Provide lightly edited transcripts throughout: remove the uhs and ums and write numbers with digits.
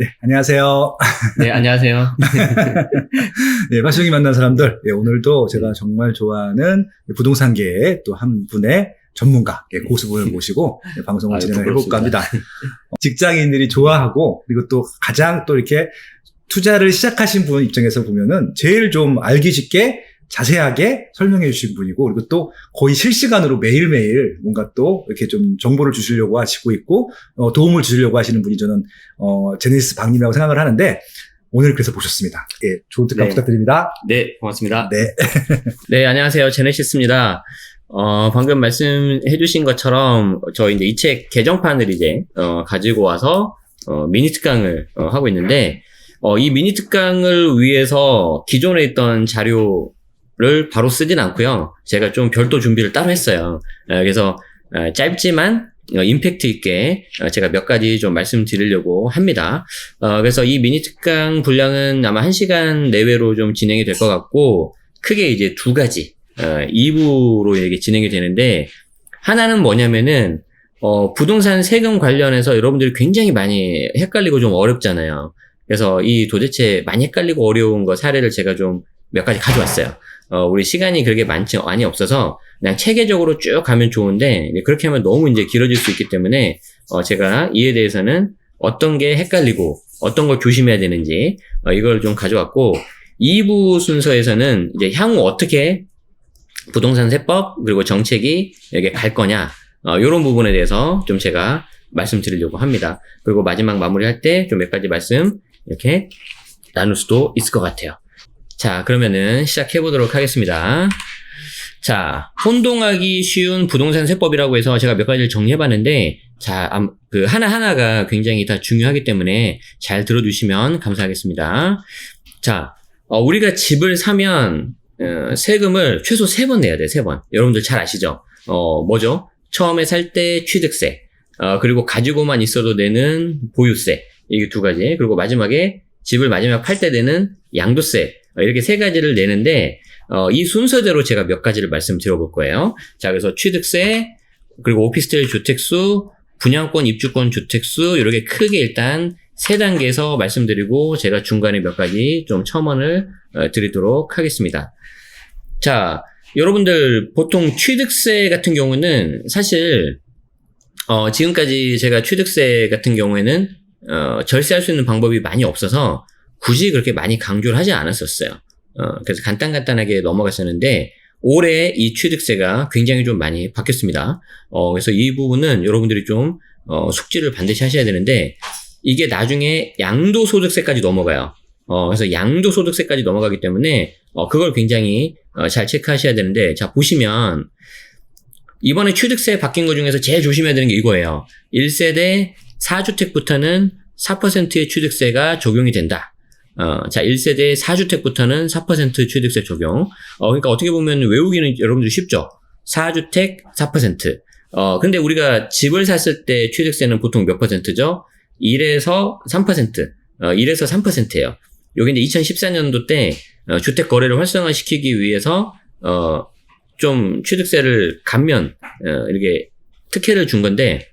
네, 안녕하세요. 네, 안녕하세요. 네, 파쇼기 만난 사람들. 네, 오늘도 제가 정말 좋아하는 부동산계의 또 한 분의 전문가, 고수분을 모시고 방송을 진행을 해볼까 합니다. 직장인들이 좋아하고, 그리고 또 가장 또 이렇게 투자를 시작하신 분 입장에서 보면은 제일 좀 알기 쉽게 자세하게 설명해 주신 분이고, 그리고 또 거의 실시간으로 매일매일 뭔가 또 이렇게 좀 정보를 주시려고 하시고 있고, 도움을 주시려고 하시는 분이 저는, 제네시스 박님이라고 생각을 하는데, 오늘 그래서 모셨습니다. 예, 좋은 특강 부탁드립니다. 네, 고맙습니다. 네. 네, 안녕하세요. 제네시스입니다. 방금 말씀해 주신 것처럼, 저희 이제 이 책 개정판을 이제, 가지고 와서, 미니 특강을, 하고 있는데, 이 미니 특강을 위해서 기존에 있던 자료를 바로 쓰진 않고요. 제가 좀 별도 준비를 따로 했어요. 그래서 짧지만 임팩트 있게 제가 몇 가지 좀 말씀드리려고 합니다. 그래서 이 미니 특강 분량은 아마 1시간 내외로 좀 진행이 될 것 같고, 크게 이제 두 가지 2부로 이렇게 진행이 되는데, 하나는 뭐냐면은 부동산 세금 관련해서 여러분들이 굉장히 많이 헷갈리고 좀 어렵잖아요. 그래서 이 도대체 많이 헷갈리고 어려운 거 사례를 제가 좀 몇 가지 가져왔어요. 우리 시간이 그렇게 많이 없어서 그냥 체계적으로 쭉 가면 좋은데, 그렇게 하면 너무 이제 길어질 수 있기 때문에 제가 이에 대해서는 어떤 게 헷갈리고 어떤 걸 조심해야 되는지 이걸 좀 가져왔고, 2부 순서에서는 이제 향후 어떻게 부동산 세법 그리고 정책이 여기에 갈 거냐, 이런 부분에 대해서 좀 제가 말씀드리려고 합니다. 그리고 마지막 마무리할 때 좀 몇 가지 말씀 이렇게 나눌 수도 있을 것 같아요. 자, 그러면은 시작해 보도록 하겠습니다. 자, 혼동하기 쉬운 부동산 세법이라고 해서 제가 몇 가지를 정리해 봤는데, 자, 그 하나하나가 굉장히 다 중요하기 때문에 잘 들어주시면 감사하겠습니다. 자, 우리가 집을 사면 세금을 최소 3번 내야 돼, 3번. 여러분들 잘 아시죠? 뭐죠? 처음에 살 때 취득세, 그리고 가지고만 있어도 내는 보유세, 이게 두 가지. 그리고 마지막에 집을 마지막 팔 때 내는 양도세, 이렇게 3가지를 내는데, 이 순서대로 제가 몇 가지를 말씀드려볼 거예요. 자, 그래서 취득세, 그리고 오피스텔 주택수, 분양권, 입주권 주택수, 이렇게 크게 일단 3단계에서 말씀드리고, 제가 중간에 몇 가지 좀 첨언을 드리도록 하겠습니다. 자, 여러분들 보통 취득세 같은 경우는 사실 지금까지 제가 취득세 같은 경우에는 절세할 수 있는 방법이 많이 없어서 굳이 그렇게 많이 강조를 하지 않았었어요. 그래서 간단하게 넘어갔었는데, 올해 이 취득세가 굉장히 좀 많이 바뀌었습니다. 그래서 이 부분은 여러분들이 좀 숙지를 반드시 하셔야 되는데, 이게 나중에 양도소득세까지 넘어가요. 그래서 양도소득세까지 넘어가기 때문에 그걸 굉장히 잘 체크하셔야 되는데, 자, 보시면 이번에 취득세 바뀐 것 중에서 제일 조심해야 되는 게 이거예요. 1세대 4주택부터는 4%의 취득세가 적용이 된다. 자, 1세대 4주택부터는 4% 취득세 적용. 그러니까 어떻게 보면 외우기는 여러분들 쉽죠? 4주택 4%. 근데 우리가 집을 샀을 때 취득세는 보통 몇 %죠? 1에서 3%. 1에서 3%예요. 여기 이제 2014년도 때 주택 거래를 활성화시키기 위해서 좀 취득세를 감면 이렇게 특혜를 준 건데,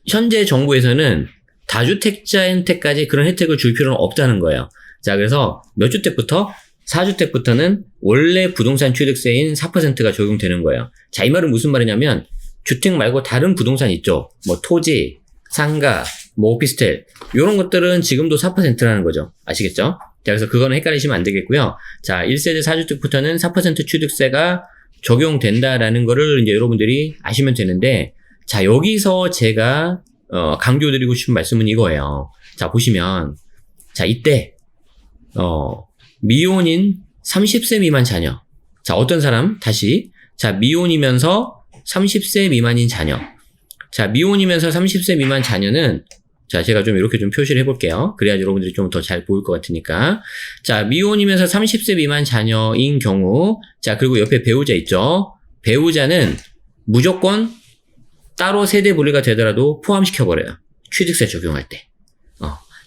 현재 정부에서는 다주택자한테까지 그런 혜택을 줄 필요는 없다는 거예요. 자, 그래서 몇 주택부터? 4주택부터는 원래 부동산 취득세인 4%가 적용되는 거예요. 자, 이 말은 무슨 말이냐면, 주택 말고 다른 부동산 있죠? 뭐 토지, 상가, 뭐 오피스텔, 이런 것들은 지금도 4%라는 거죠. 아시겠죠? 자, 그래서 그거는 헷갈리시면 안 되겠고요. 자, 1세대 4주택부터는 4% 취득세가 적용된다라는 거를 이제 여러분들이 아시면 되는데, 자, 여기서 제가 강조드리고 싶은 말씀은 이거예요. 자, 보시면, 자, 이때 미혼인 30세 미만 자녀. 자, 어떤 사람? 다시. 자, 미혼이면서 30세 미만인 자녀. 자, 미혼이면서 30세 미만 자녀는, 자, 제가 좀 이렇게 좀 표시를 해볼게요. 그래야 여러분들이 좀 더 잘 보일 것 같으니까. 자, 미혼이면서 30세 미만 자녀인 경우, 자, 그리고 옆에 배우자 있죠? 배우자는 무조건 따로 세대 분리가 되더라도 포함시켜버려요. 취득세 적용할 때.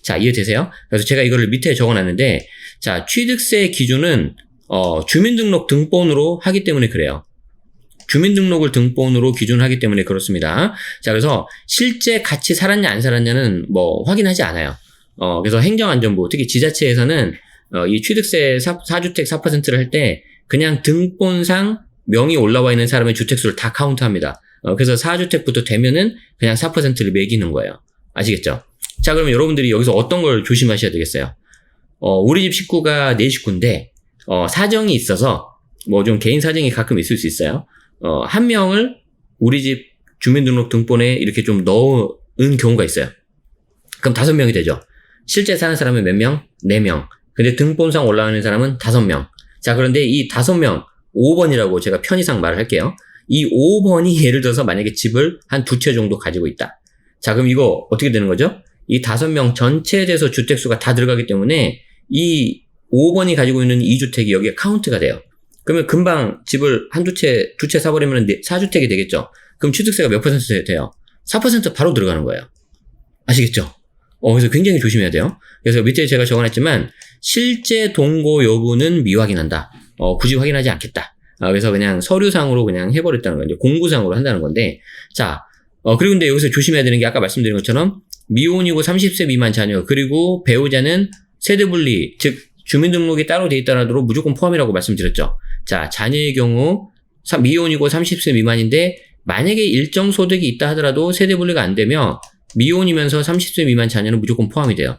자, 이해되세요? 그래서 제가 이거를 밑에 적어놨는데, 자, 취득세 기준은 주민등록 등본으로 하기 때문에 그래요. 주민등록을 등본으로 기준하기 때문에 그렇습니다. 자, 그래서 실제 같이 살았냐 안 살았냐는 뭐 확인하지 않아요. 그래서 행정안전부, 특히 지자체에서는 이 취득세 4주택 4%를 할 때 그냥 등본상 명이 올라와 있는 사람의 주택수를 다 카운트합니다. 그래서 4주택부터 되면은 그냥 4%를 매기는 거예요. 아시겠죠? 자, 그러면 여러분들이 여기서 어떤 걸 조심하셔야 되겠어요? 우리 집 식구가 4식구인데, 사정이 있어서, 뭐 좀 개인 사정이 가끔 있을 수 있어요. 한 명을 우리 집 주민등록 등본에 이렇게 좀 넣은 경우가 있어요. 그럼 5명이 되죠. 실제 사는 사람은 몇 명? 4명. 근데 등본상 올라가는 사람은 5명. 자, 그런데 이 5명, 5번이라고 제가 편의상 말을 할게요. 이 5번이 예를 들어서 만약에 집을 한 2채 정도 가지고 있다. 자, 그럼 이거 어떻게 되는 거죠? 이 5명 전체에 대해서 주택수가 다 들어가기 때문에 이 5번이 가지고 있는 2주택이 여기에 카운트가 돼요. 그러면 금방 집을 두 채 사버리면 4주택이 되겠죠? 그럼 취득세가 몇 퍼센트 돼요? 4% 바로 들어가는 거예요. 아시겠죠? 그래서 굉장히 조심해야 돼요. 그래서 밑에 제가 적어놨지만, 실제 동거 여부는 미확인한다. 굳이 확인하지 않겠다. 그래서 그냥 서류상으로 그냥 해버렸다는 거예요. 공구상으로 한다는 건데, 자, 그리고 근데 여기서 조심해야 되는 게 아까 말씀드린 것처럼, 미혼이고 30세 미만 자녀, 그리고 배우자는 세대분리, 즉, 주민등록이 따로 돼 있더라도 무조건 포함이라고 말씀드렸죠. 자, 자녀의 경우, 미혼이고 30세 미만인데, 만약에 일정 소득이 있다 하더라도 세대분리가 안 되며, 미혼이면서 30세 미만 자녀는 무조건 포함이 돼요.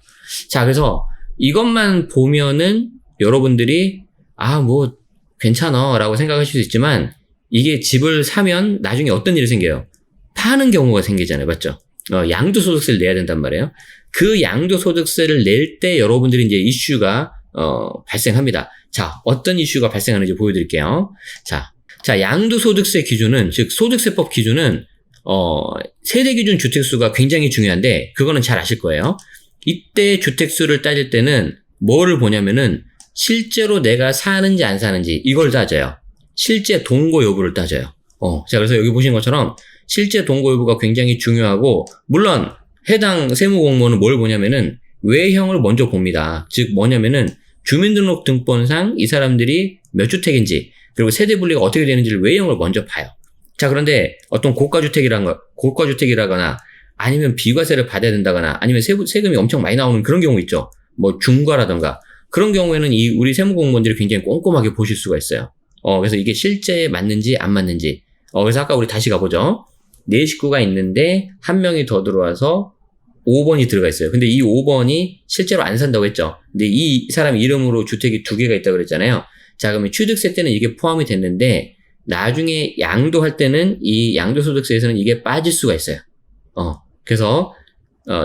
자, 그래서 이것만 보면은 여러분들이, 뭐, 괜찮아 라고 생각하실 수 있지만, 이게 집을 사면 나중에 어떤 일이 생겨요? 파는 경우가 생기잖아요. 맞죠? 양도소득세를 내야 된단 말이에요. 그 양도소득세를 낼 때 여러분들이 이제 이슈가, 발생합니다. 자, 어떤 이슈가 발생하는지 보여드릴게요. 자, 양도소득세 기준은, 즉, 소득세법 기준은, 세대 기준 주택수가 굉장히 중요한데, 그거는 잘 아실 거예요. 이때 주택수를 따질 때는 뭐를 보냐면은, 실제로 내가 사는지 안 사는지, 이걸 따져요. 실제 동거 여부를 따져요. 자, 그래서 여기 보신 것처럼, 실제 동거 여부가 굉장히 중요하고, 물론, 해당 세무공무원은 뭘 보냐면은, 외형을 먼저 봅니다. 즉, 뭐냐면은, 주민등록 등본상 이 사람들이 몇 주택인지, 그리고 세대 분리가 어떻게 되는지를 외형을 먼저 봐요. 자, 그런데 어떤 고가주택이라거나 아니면 비과세를 받아야 된다거나 아니면 세금이 엄청 많이 나오는 그런 경우 있죠. 뭐 중과라던가 그런 경우에는 우리 세무공무원들이 굉장히 꼼꼼하게 보실 수가 있어요. 그래서 이게 실제 맞는지 안 맞는지. 그래서 아까 우리 다시 가보죠. 4식구가 있는데 한 명이 더 들어와서 5번이 들어가 있어요. 근데 이 5번이 실제로 안 산다고 했죠. 근데 이 사람 이름으로 주택이 2개가 있다고 그랬잖아요. 자, 그러면 취득세 때는 이게 포함이 됐는데 나중에 양도할 때는 이 양도소득세에서는 이게 빠질 수가 있어요. 그래서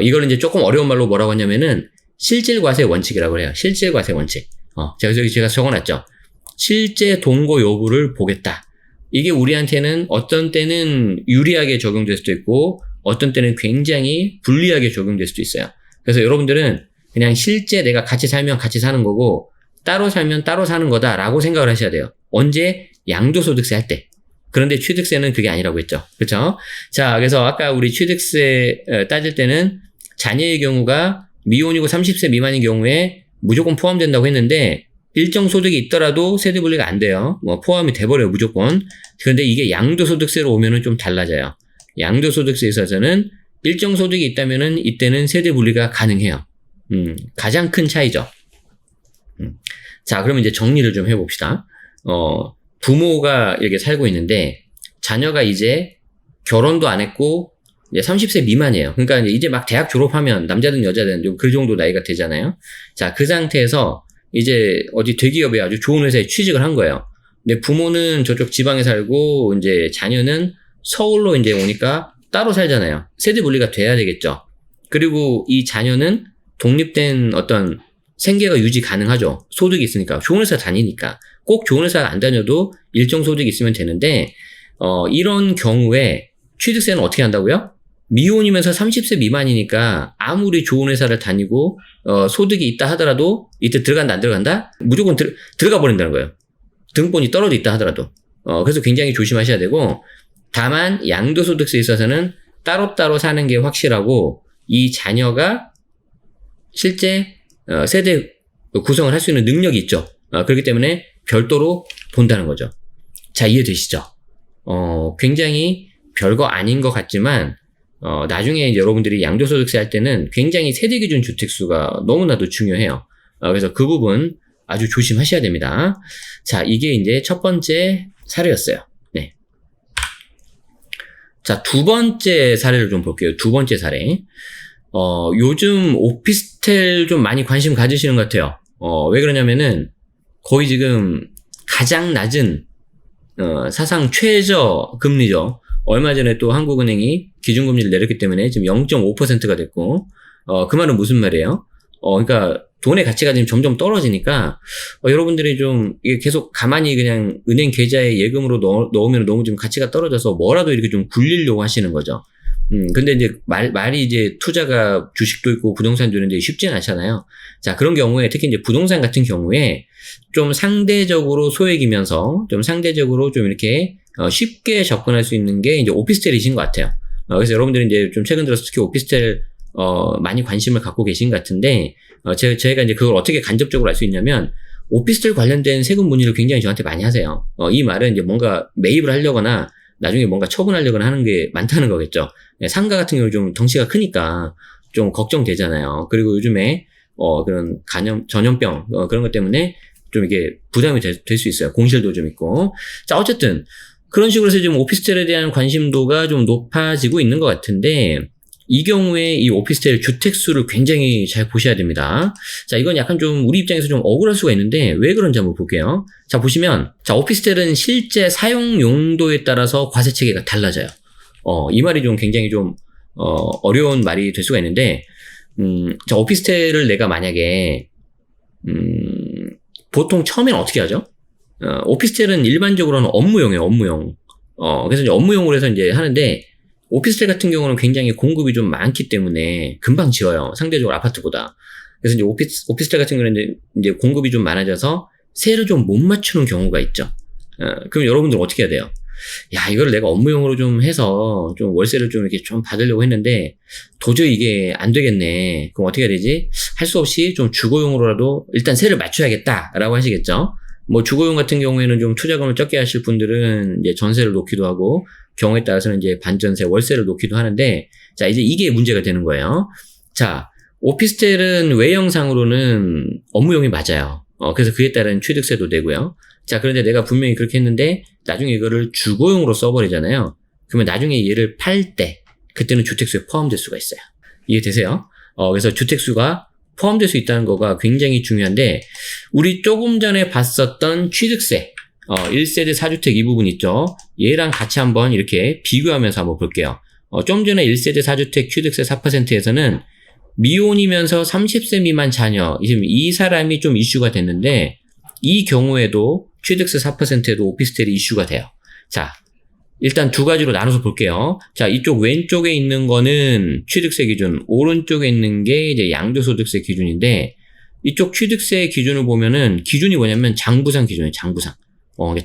이거는 이제 조금 어려운 말로 뭐라고 하냐면은 실질과세 원칙이라고 해요. 실질과세 원칙. 제가 여기 제가 적어놨죠. 실제 동거 여부를 보겠다. 이게 우리한테는 어떤 때는 유리하게 적용될 수도 있고 어떤 때는 굉장히 불리하게 적용될 수도 있어요. 그래서 여러분들은 그냥 실제 내가 같이 살면 같이 사는 거고 따로 살면 따로 사는 거다라고 생각을 하셔야 돼요. 언제? 양도소득세 할 때. 그런데 취득세는 그게 아니라고 했죠. 그렇죠? 자, 그래서 아까 우리 취득세 따질 때는 자녀의 경우가 미혼이고 30세 미만인 경우에 무조건 포함된다고 했는데 일정 소득이 있더라도 세대 분리가 안 돼요. 포함이 돼버려요, 무조건. 그런데 이게 양도소득세로 오면은 좀 달라져요. 양도소득세에 있어서는 일정 소득이 있다면은 이때는 세대 분리가 가능해요. 가장 큰 차이죠. 자, 그러면 이제 정리를 좀 해봅시다. 부모가 이렇게 살고 있는데, 자녀가 이제 결혼도 안 했고, 이제 30세 미만이에요. 그러니까 이제 막 대학 졸업하면, 남자든 여자든 좀 그 정도 나이가 되잖아요. 자, 그 상태에서 이제 어디 대기업에 아주 좋은 회사에 취직을 한 거예요. 근데 부모는 저쪽 지방에 살고, 이제 자녀는 서울로 이제 오니까 따로 살잖아요. 세대 분리가 돼야 되겠죠. 그리고 이 자녀는 독립된 어떤 생계가 유지 가능하죠. 소득이 있으니까. 좋은 회사 다니니까. 꼭 좋은 회사 안 다녀도 일정 소득이 있으면 되는데, 이런 경우에 취득세는 어떻게 한다고요? 미혼이면서 30세 미만이니까 아무리 좋은 회사를 다니고, 소득이 있다 하더라도 이때 들어간다, 안 들어간다? 무조건 들어가 버린다는 거예요. 등본이 떨어져 있다 하더라도. 그래서 굉장히 조심하셔야 되고, 다만 양도소득세에 있어서는 따로따로 사는 게 확실하고, 이 자녀가 실제 세대 구성을 할 수 있는 능력이 있죠. 그렇기 때문에 별도로 본다는 거죠. 자, 이해되시죠? 굉장히 별거 아닌 것 같지만, 나중에 여러분들이 양도소득세 할 때는 굉장히 세대기준 주택수가 너무나도 중요해요. 그래서 그 부분 아주 조심하셔야 됩니다. 자, 이게 이제 첫 번째 사례였어요. 네. 자, 두 번째 사례를 좀 볼게요. 두 번째 사례. 요즘 오피스텔 좀 많이 관심 가지시는 것 같아요. 왜 그러냐면은 거의 지금 가장 낮은 사상 최저 금리죠. 얼마 전에 또 한국은행이 기준금리를 내렸기 때문에 지금 0.5%가 됐고, 그 말은 무슨 말이에요? 그러니까 돈의 가치가 지금 점점 떨어지니까 여러분들이 좀 이게 계속 가만히 그냥 은행 계좌에 예금으로 넣으면 너무 좀 가치가 떨어져서 뭐라도 이렇게 좀 굴리려고 하시는 거죠. 근데 이제 말이 이제 투자가 주식도 있고 부동산도 있는데 쉽지는 않잖아요. 자, 그런 경우에 특히 이제 부동산 같은 경우에 좀 상대적으로 소액이면서 좀 상대적으로 좀 이렇게 쉽게 접근할 수 있는 게 이제 오피스텔이신 것 같아요. 그래서 여러분들이 이제 좀 최근 들어서 특히 오피스텔 많이 관심을 갖고 계신 것 같은데, 저희가 이제 그걸 어떻게 간접적으로 알 수 있냐면, 오피스텔 관련된 세금 문의를 굉장히 저한테 많이 하세요. 이 말은 이제 뭔가 매입을 하려거나 나중에 뭔가 처분하려거나 하는 게 많다는 거겠죠. 상가 같은 경우 좀 덩치가 크니까 좀 걱정되잖아요. 그리고 요즘에 그런 전염병 그런 것 때문에 좀 이게 부담이 될 수 있어요. 공실도 좀 있고. 자, 어쨌든 그런 식으로 해서 지금 오피스텔에 대한 관심도가 좀 높아지고 있는 것 같은데, 이 경우에 이 오피스텔 주택수를 굉장히 잘 보셔야 됩니다. 자, 이건 약간 좀 우리 입장에서 좀 억울할 수가 있는데 왜 그런지 한번 볼게요. 자, 보시면, 자, 오피스텔은 실제 사용 용도에 따라서 과세 체계가 달라져요. 이 말이 좀 굉장히 좀 어려운 말이 될 수가 있는데, 자, 오피스텔을 내가 만약에 보통 처음에는 어떻게 하죠? 오피스텔은 일반적으로는 업무용이에요, 업무용. 그래서 이제 업무용으로 해서 이제 하는데, 오피스텔 같은 경우는 굉장히 공급이 좀 많기 때문에 금방 지어요. 상대적으로 아파트보다. 그래서 이제 오피스텔 같은 경우는 이제 공급이 좀 많아져서 세를 좀 못 맞추는 경우가 있죠. 그럼 여러분들 어떻게 해야 돼요? 야, 이거를 내가 업무용으로 좀 해서 좀 월세를 좀 이렇게 좀 받으려고 했는데 도저히 이게 안 되겠네. 그럼 어떻게 해야 되지? 할 수 없이 좀 주거용으로라도 일단 세를 맞춰야겠다라고 하시겠죠. 뭐 주거용 같은 경우에는 좀 투자금을 적게 하실 분들은 이제 전세를 놓기도 하고, 경우에 따라서는 이제 반전세, 월세를 놓기도 하는데, 자, 이제 이게 문제가 되는 거예요. 자, 오피스텔은 외형상으로는 업무용이 맞아요. 그래서 그에 따른 취득세도 내고요. 자, 그런데 내가 분명히 그렇게 했는데, 나중에 이거를 주거용으로 써버리잖아요. 그러면 나중에 얘를 팔 때, 그때는 주택수에 포함될 수가 있어요. 이해되세요? 그래서 주택수가 포함될 수 있다는 거가 굉장히 중요한데, 우리 조금 전에 봤었던 취득세, 1세대 4주택 이 부분 있죠? 얘랑 같이 한번 이렇게 비교하면서 한번 볼게요. 좀 전에 1세대 4주택 취득세 4%에서는 미혼이면서 30세 미만 자녀, 지금 이 사람이 좀 이슈가 됐는데, 이 경우에도 취득세 4%에도 오피스텔이 이슈가 돼요. 자, 일단 두 가지로 나눠서 볼게요. 자, 이쪽 왼쪽에 있는 거는 취득세 기준, 오른쪽에 있는 게 이제 양도소득세 기준인데, 이쪽 취득세 기준을 보면은 기준이 뭐냐면 장부상 기준이에요, 장부상.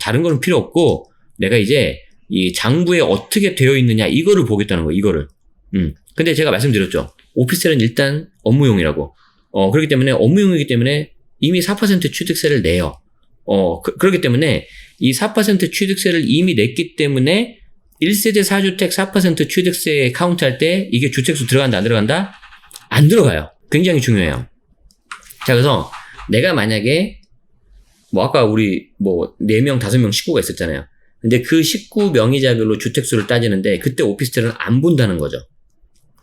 다른 거는 필요 없고, 내가 이제 이 장부에 어떻게 되어 있느냐, 이거를 보겠다는 거예요, 이거를. 근데 제가 말씀드렸죠. 오피스텔은 일단 업무용이라고. 그렇기 때문에 업무용이기 때문에 이미 4% 취득세를 내요. 그렇기 때문에 이 4% 취득세를 이미 냈기 때문에 1세대 4주택 4% 취득세에 카운트할 때 이게 주택수 들어간다, 안 들어간다? 안 들어가요. 굉장히 중요해요. 자, 그래서 내가 만약에 뭐 아까 우리 뭐 4명, 5명 식구가 있었잖아요. 근데 그 식구 명의자별로 주택수를 따지는데 그때 오피스텔은 안 본다는 거죠.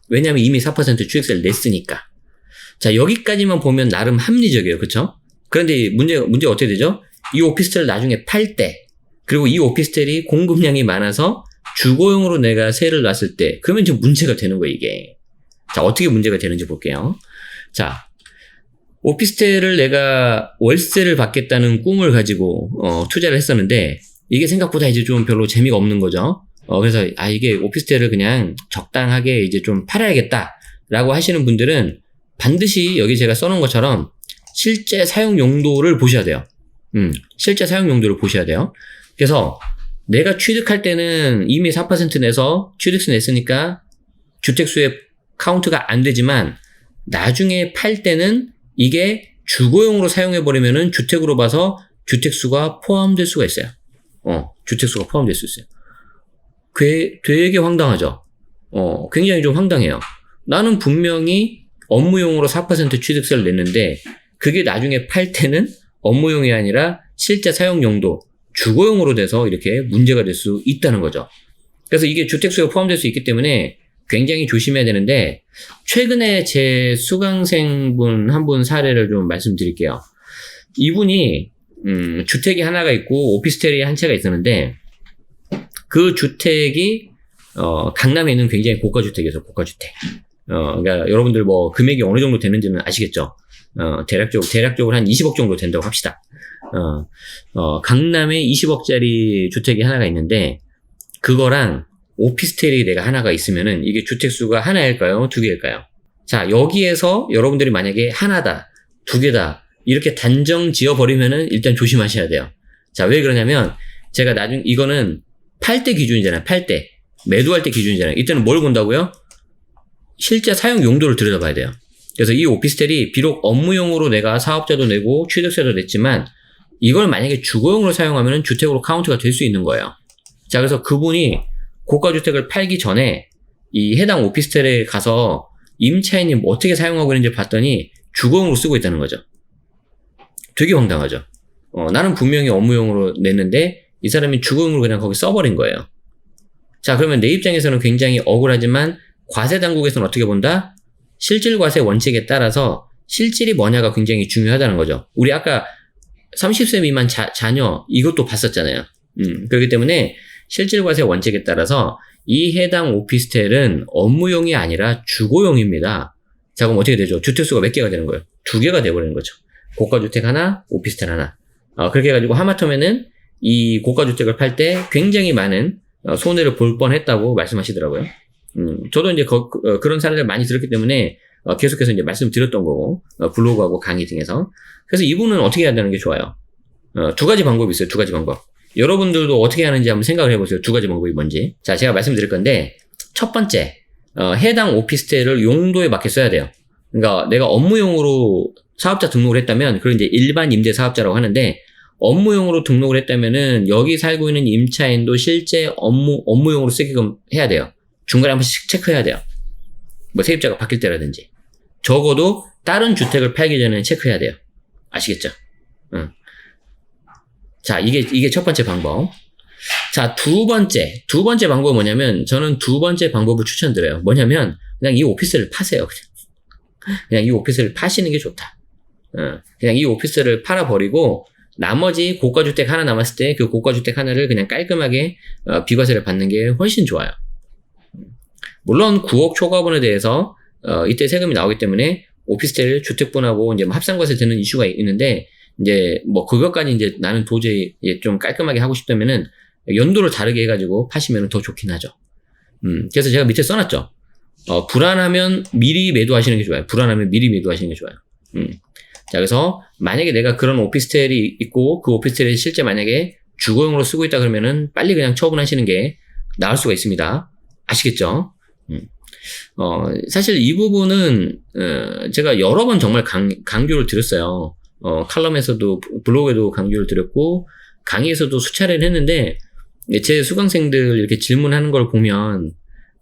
왜냐하면 이미 4% 취득세를 냈으니까. 자, 여기까지만 보면 나름 합리적이에요. 그쵸? 그런데 문제가 어떻게 되죠? 이 오피스텔을 나중에 팔 때, 그리고 이 오피스텔이 공급량이 많아서 주거용으로 내가 세를 놨을 때, 그러면 좀 문제가 되는 거예요, 이게. 자, 어떻게 문제가 되는지 볼게요. 자, 오피스텔을 내가 월세를 받겠다는 꿈을 가지고, 투자를 했었는데, 이게 생각보다 이제 좀 별로 재미가 없는 거죠. 그래서, 이게 오피스텔을 그냥 적당하게 이제 좀 팔아야겠다라고 하시는 분들은 반드시 여기 제가 써놓은 것처럼 실제 사용 용도를 보셔야 돼요. 실제 사용 용도를 보셔야 돼요. 그래서 내가 취득할 때는 이미 4% 내서 취득세 냈으니까 주택수에 카운트가 안 되지만 나중에 팔 때는 이게 주거용으로 사용해버리면은 주택으로 봐서 주택수가 포함될 수가 있어요. 주택수가 포함될 수 있어요. 되게 황당하죠. 굉장히 좀 황당해요. 나는 분명히 업무용으로 4% 취득세를 냈는데 그게 나중에 팔 때는 업무용이 아니라 실제 사용 용도, 주거용으로 돼서 이렇게 문제가 될 수 있다는 거죠. 그래서 이게 주택수요가 포함될 수 있기 때문에 굉장히 조심해야 되는데, 최근에 제 수강생분 한 분 사례를 좀 말씀드릴게요. 이분이 주택이 하나가 있고 오피스텔이 한 채가 있었는데, 그 주택이 강남에 있는 굉장히 고가주택이어서 고가주택. 그러니까 여러분들 뭐 금액이 어느 정도 되는지는 아시겠죠? 대략적으로 한 20억 정도 된다고 합시다. 강남에 20억짜리 주택이 하나가 있는데, 그거랑 오피스텔이 내가 하나가 있으면은 이게 주택수가 하나일까요? 두 개일까요? 자, 여기에서 여러분들이 만약에 하나다, 두 개다, 이렇게 단정 지어버리면은 일단 조심하셔야 돼요. 자, 왜 그러냐면, 제가 이거는 팔 때 기준이잖아요. 팔 때. 매도할 때 기준이잖아요. 이때는 뭘 본다고요? 실제 사용 용도를 들여다봐야 돼요. 그래서 이 오피스텔이 비록 업무용으로 내가 사업자도 내고 취득세도 냈지만, 이걸 만약에 주거용으로 사용하면 주택으로 카운트가 될 수 있는 거예요. 자, 그래서 그분이 고가주택을 팔기 전에 이 해당 오피스텔에 가서 임차인이 어떻게 사용하고 있는지 봤더니 주거용으로 쓰고 있다는 거죠. 되게 황당하죠. 나는 분명히 업무용으로 냈는데 이 사람이 주거용으로 그냥 거기 써버린 거예요. 자, 그러면 내 입장에서는 굉장히 억울하지만 과세당국에서는 어떻게 본다? 실질과세 원칙에 따라서 실질이 뭐냐가 굉장히 중요하다는 거죠. 우리 아까 30세 미만 자녀 이것도 봤었잖아요. 그렇기 때문에 실질과세 원칙에 따라서 이 해당 오피스텔은 업무용이 아니라 주거용입니다. 자, 그럼 어떻게 되죠? 주택수가 몇 개가 되는 거예요? 두 개가 돼버리는 거죠. 고가주택 하나, 오피스텔 하나. 그렇게 해가지고 하마터면은 이 고가주택을 팔 때 굉장히 많은 손해를 볼 뻔했다고 말씀하시더라고요. 저도 이제 그런 사례를 많이 들었기 때문에 계속해서 이제 말씀드렸던 거고, 블로그하고 강의 등에서. 그래서 이분은 어떻게 해야 되는 게 좋아요? 두 가지 방법이 있어요. 두 가지 방법. 여러분들도 어떻게 하는지 한번 생각을 해보세요. 두 가지 방법이 뭔지. 자, 제가 말씀드릴 건데, 첫 번째, 해당 오피스텔을 용도에 맞게 써야 돼요. 그러니까 내가 업무용으로 사업자 등록을 했다면, 그걸 이제 일반 임대 사업자라고 하는데, 업무용으로 등록을 했다면은 여기 살고 있는 임차인도 실제 업무용으로 쓰게끔 해야 돼요. 중간에 한 번씩 체크해야 돼요. 뭐 세입자가 바뀔 때라든지. 적어도 다른 주택을 팔기 전에는 체크해야 돼요. 아시겠죠? 자, 이게 첫 번째 방법. 자, 두 번째 방법은 뭐냐면, 저는 두 번째 방법을 추천드려요. 뭐냐면, 그냥 이 오피스를 파세요. 그냥 이 오피스를 파시는 게 좋다. 그냥 이 오피스를 팔아버리고, 나머지 고가주택 하나 남았을 때 그 고가주택 하나를 그냥 깔끔하게 비과세를 받는 게 훨씬 좋아요. 물론 9억 초과분에 대해서 이때 세금이 나오기 때문에 오피스텔 주택분하고 이제 합산과세 드는 이슈가 있는데, 이제 뭐 그것까지 이제 나는 도저히 좀 깔끔하게 하고 싶다면은 연도를 다르게 해가지고 파시면 더 좋긴 하죠. 그래서 제가 밑에 써놨죠. 불안하면 미리 매도하시는 게 좋아요. 불안하면 미리 매도하시는 게 좋아요. 자, 그래서 만약에 내가 그런 오피스텔이 있고 그 오피스텔이 실제 만약에 주거용으로 쓰고 있다 그러면은 빨리 그냥 처분하시는 게 나을 수가 있습니다. 아시겠죠? 사실 이 부분은 제가 여러 번 정말 강조를 드렸어요. 칼럼에서도 블로그에도 강조를 드렸고 강의에서도 수차례를 했는데, 제 수강생들 이렇게 질문하는 걸 보면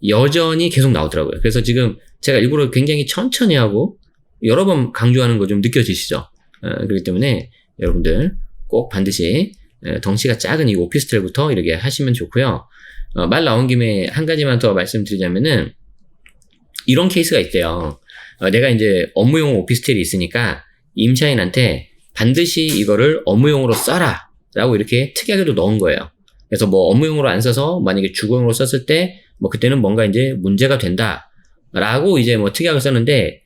여전히 계속 나오더라고요. 그래서 지금 제가 일부러 굉장히 천천히 하고 여러 번 강조하는 거 좀 느껴지시죠? 그렇기 때문에 여러분들 꼭 반드시 덩치가 작은 이 오피스텔부터 이렇게 하시면 좋고요. 말 나온 김에 한 가지만 더 말씀드리자면은, 이런 케이스가 있대요. 내가 이제 업무용 오피스텔이 있으니까 임차인한테 반드시 이거를 업무용으로 써라 라고 이렇게 특약에도 넣은 거예요. 그래서 뭐 업무용으로 안 써서 만약에 주거용으로 썼을 때 뭐 그때는 뭔가 이제 문제가 된다 라고 이제 뭐 특약을 썼는데,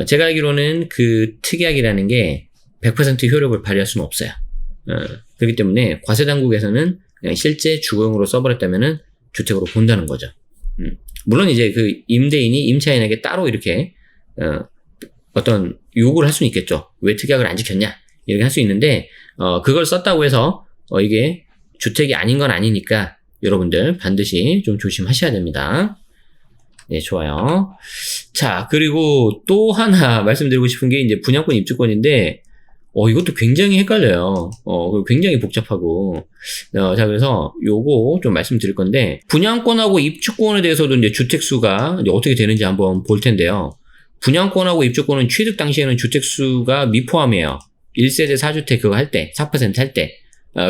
제가 알기로는 그 특약이라는 게 100% 효력을 발휘할 수는 없어요. 그렇기 때문에 과세당국에서는 그냥 실제 주거용으로 써버렸다면은 주택으로 본다는 거죠. 물론 이제 그 임대인이 임차인에게 따로 이렇게 어떤 요구를 할 수는 있겠죠. 왜 특약을 안 지켰냐 이렇게 할 수 있는데, 그걸 썼다고 해서 이게 주택이 아닌 건 아니니까 여러분들 반드시 좀 조심하셔야 됩니다. 네, 좋아요. 자, 그리고 또 하나 말씀드리고 싶은 게 이제 분양권 입주권인데, 이것도 굉장히 헷갈려요. 굉장히 복잡하고. 자, 그래서 요거 좀 말씀드릴 건데, 분양권하고 입주권에 대해서도 이제 주택수가 이제 어떻게 되는지 한번 볼 텐데요. 분양권하고 입주권은 취득 당시에는 주택수가 미포함이에요. 1세대 4주택 그거 할 때, 4% 할 때.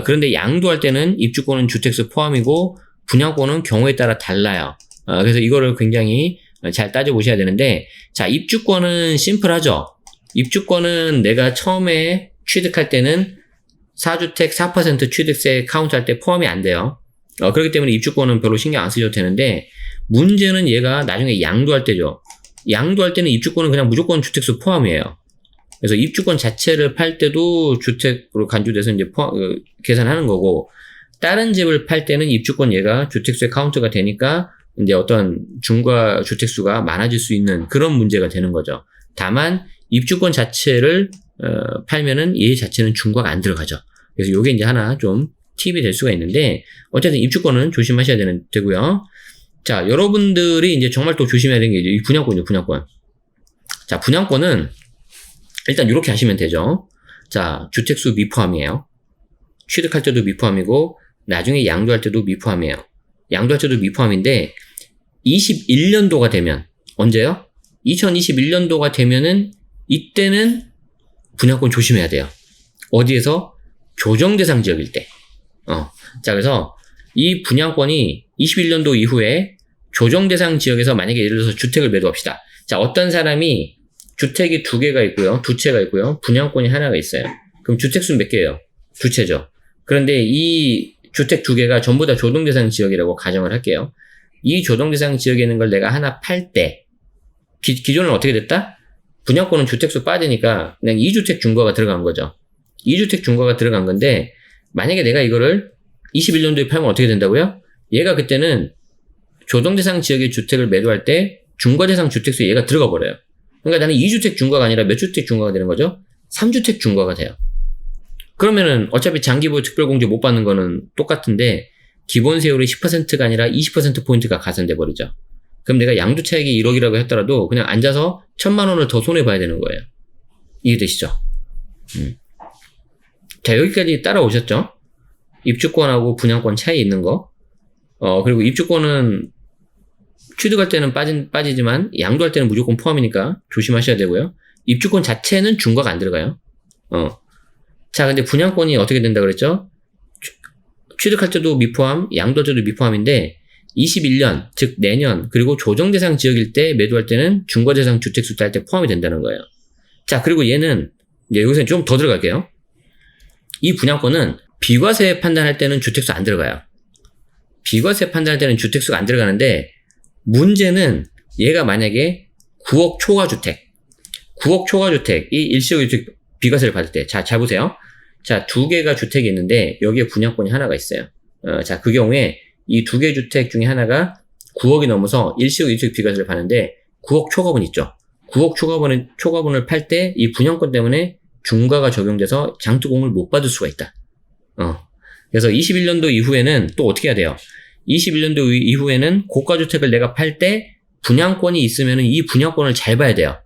그런데 양도할 때는 입주권은 주택수 포함이고, 분양권은 경우에 따라 달라요. 그래서 이거를 굉장히 잘 따져보셔야 되는데, 자, 입주권은 심플하죠? 입주권은 내가 처음에 취득할 때는 4주택 4% 취득세 카운트할 때 포함이 안 돼요. 그렇기 때문에 입주권은 별로 신경 안 쓰셔도 되는데, 문제는 얘가 나중에 양도할 때죠. 양도할 때는 입주권은 그냥 무조건 주택수 포함이에요. 그래서 입주권 자체를 팔 때도 주택으로 간주돼서 이제 계산하는 거고, 다른 집을 팔 때는 입주권 얘가 주택수의 카운트가 되니까 이제 어떤 중과 주택수가 많아질 수 있는 그런 문제가 되는 거죠. 다만 입주권 자체를 팔면은 얘 자체는 중과가 안 들어가죠. 그래서 요게 이제 하나 좀 팁이 될 수가 있는데, 어쨌든 입주권은 조심하셔야 되고요. 자, 여러분들이 이제 정말 또 조심해야 되는 게 이제 이 분양권이죠, 분양권. 자, 분양권은 일단 이렇게 하시면 되죠. 자, 주택수 미포함이에요. 취득할 때도 미포함이고, 나중에 양도할 때도 미포함이에요. 양도할 때도 미포함인데, 21년도가 되면, 언제요? 2021년도가 되면은, 이때는 분양권 조심해야 돼요. 어디에서? 조정대상 지역일 때. 자, 그래서 이 분양권이 21년도 이후에 조정대상 지역에서 만약에 예를 들어서 주택을 매도합시다. 자, 어떤 사람이 주택이 2개가 있고요. 2채가 있고요. 분양권이 하나가 있어요. 그럼 주택수는 몇 개예요? 2채죠. 그런데 이 주택 2개가 전부 다 조정대상 지역이라고 가정을 할게요. 이 조정대상 지역에 있는 걸 내가 하나 팔 때, 기존은 어떻게 됐다? 분양권은 주택수 빠지니까 그냥 2주택 중과가 들어간 거죠. 2주택 중과가 들어간 건데, 만약에 내가 이거를 21년도에 팔면 어떻게 된다고요? 얘가 그때는 조정대상 지역의 주택을 매도할 때 중과대상 주택수에 얘가 들어가 버려요. 그러니까 나는 2주택 중과가 아니라 몇 주택 중과가 되는 거죠? 3주택 중과가 돼요. 그러면은 어차피 장기보유 특별공제 못 받는 거는 똑같은데, 기본 세율이 10%가 아니라 20%포인트가 가산돼 버리죠. 그럼 내가 양도 차익이 1억이라고 했더라도 그냥 앉아서 1,000만 원을 더 손해봐야 되는 거예요. 이해되시죠? 자, 여기까지 따라오셨죠? 입주권하고 분양권 차이 있는 거. 그리고 입주권은 취득할 때는 빠지지만 양도할 때는 무조건 포함이니까 조심하셔야 되고요. 입주권 자체는 중과가 안 들어가요. 자, 근데 분양권이 어떻게 된다 그랬죠? 취득할 때도 미포함, 양도할 때도 미포함인데, 21년, 즉 내년, 그리고 조정대상 지역일 때 매도할 때는 중과대상 주택수 딸 때 포함이 된다는 거예요. 자, 그리고 얘는 이제 여기서 좀 더 들어갈게요. 이 분양권은 비과세 판단할 때는 주택수 안 들어가요. 비과세 판단할 때는 주택수가 안 들어가는데, 문제는 얘가 만약에 9억 초과주택, 9억 초과주택, 이 일시적주택 비과세를 받을 때, 자, 잘 보세요. 자, 2개가 주택이 있는데 여기에 분양권이 하나가 있어요. 자, 그 경우에 이 2개 주택 중에 하나가 9억이 넘어서 일시적주택 비과세를 받는데 9억 초과분 있죠. 9억 초과분을 팔 때 이 분양권 때문에 중과가 적용돼서 장투공을 못 받을 수가 있다. 그래서 21년도 이후에는 또 어떻게 해야 돼요? 21년도 이후에는 고가주택을 내가 팔 때 분양권이 있으면은 이 분양권을 잘 봐야 돼요.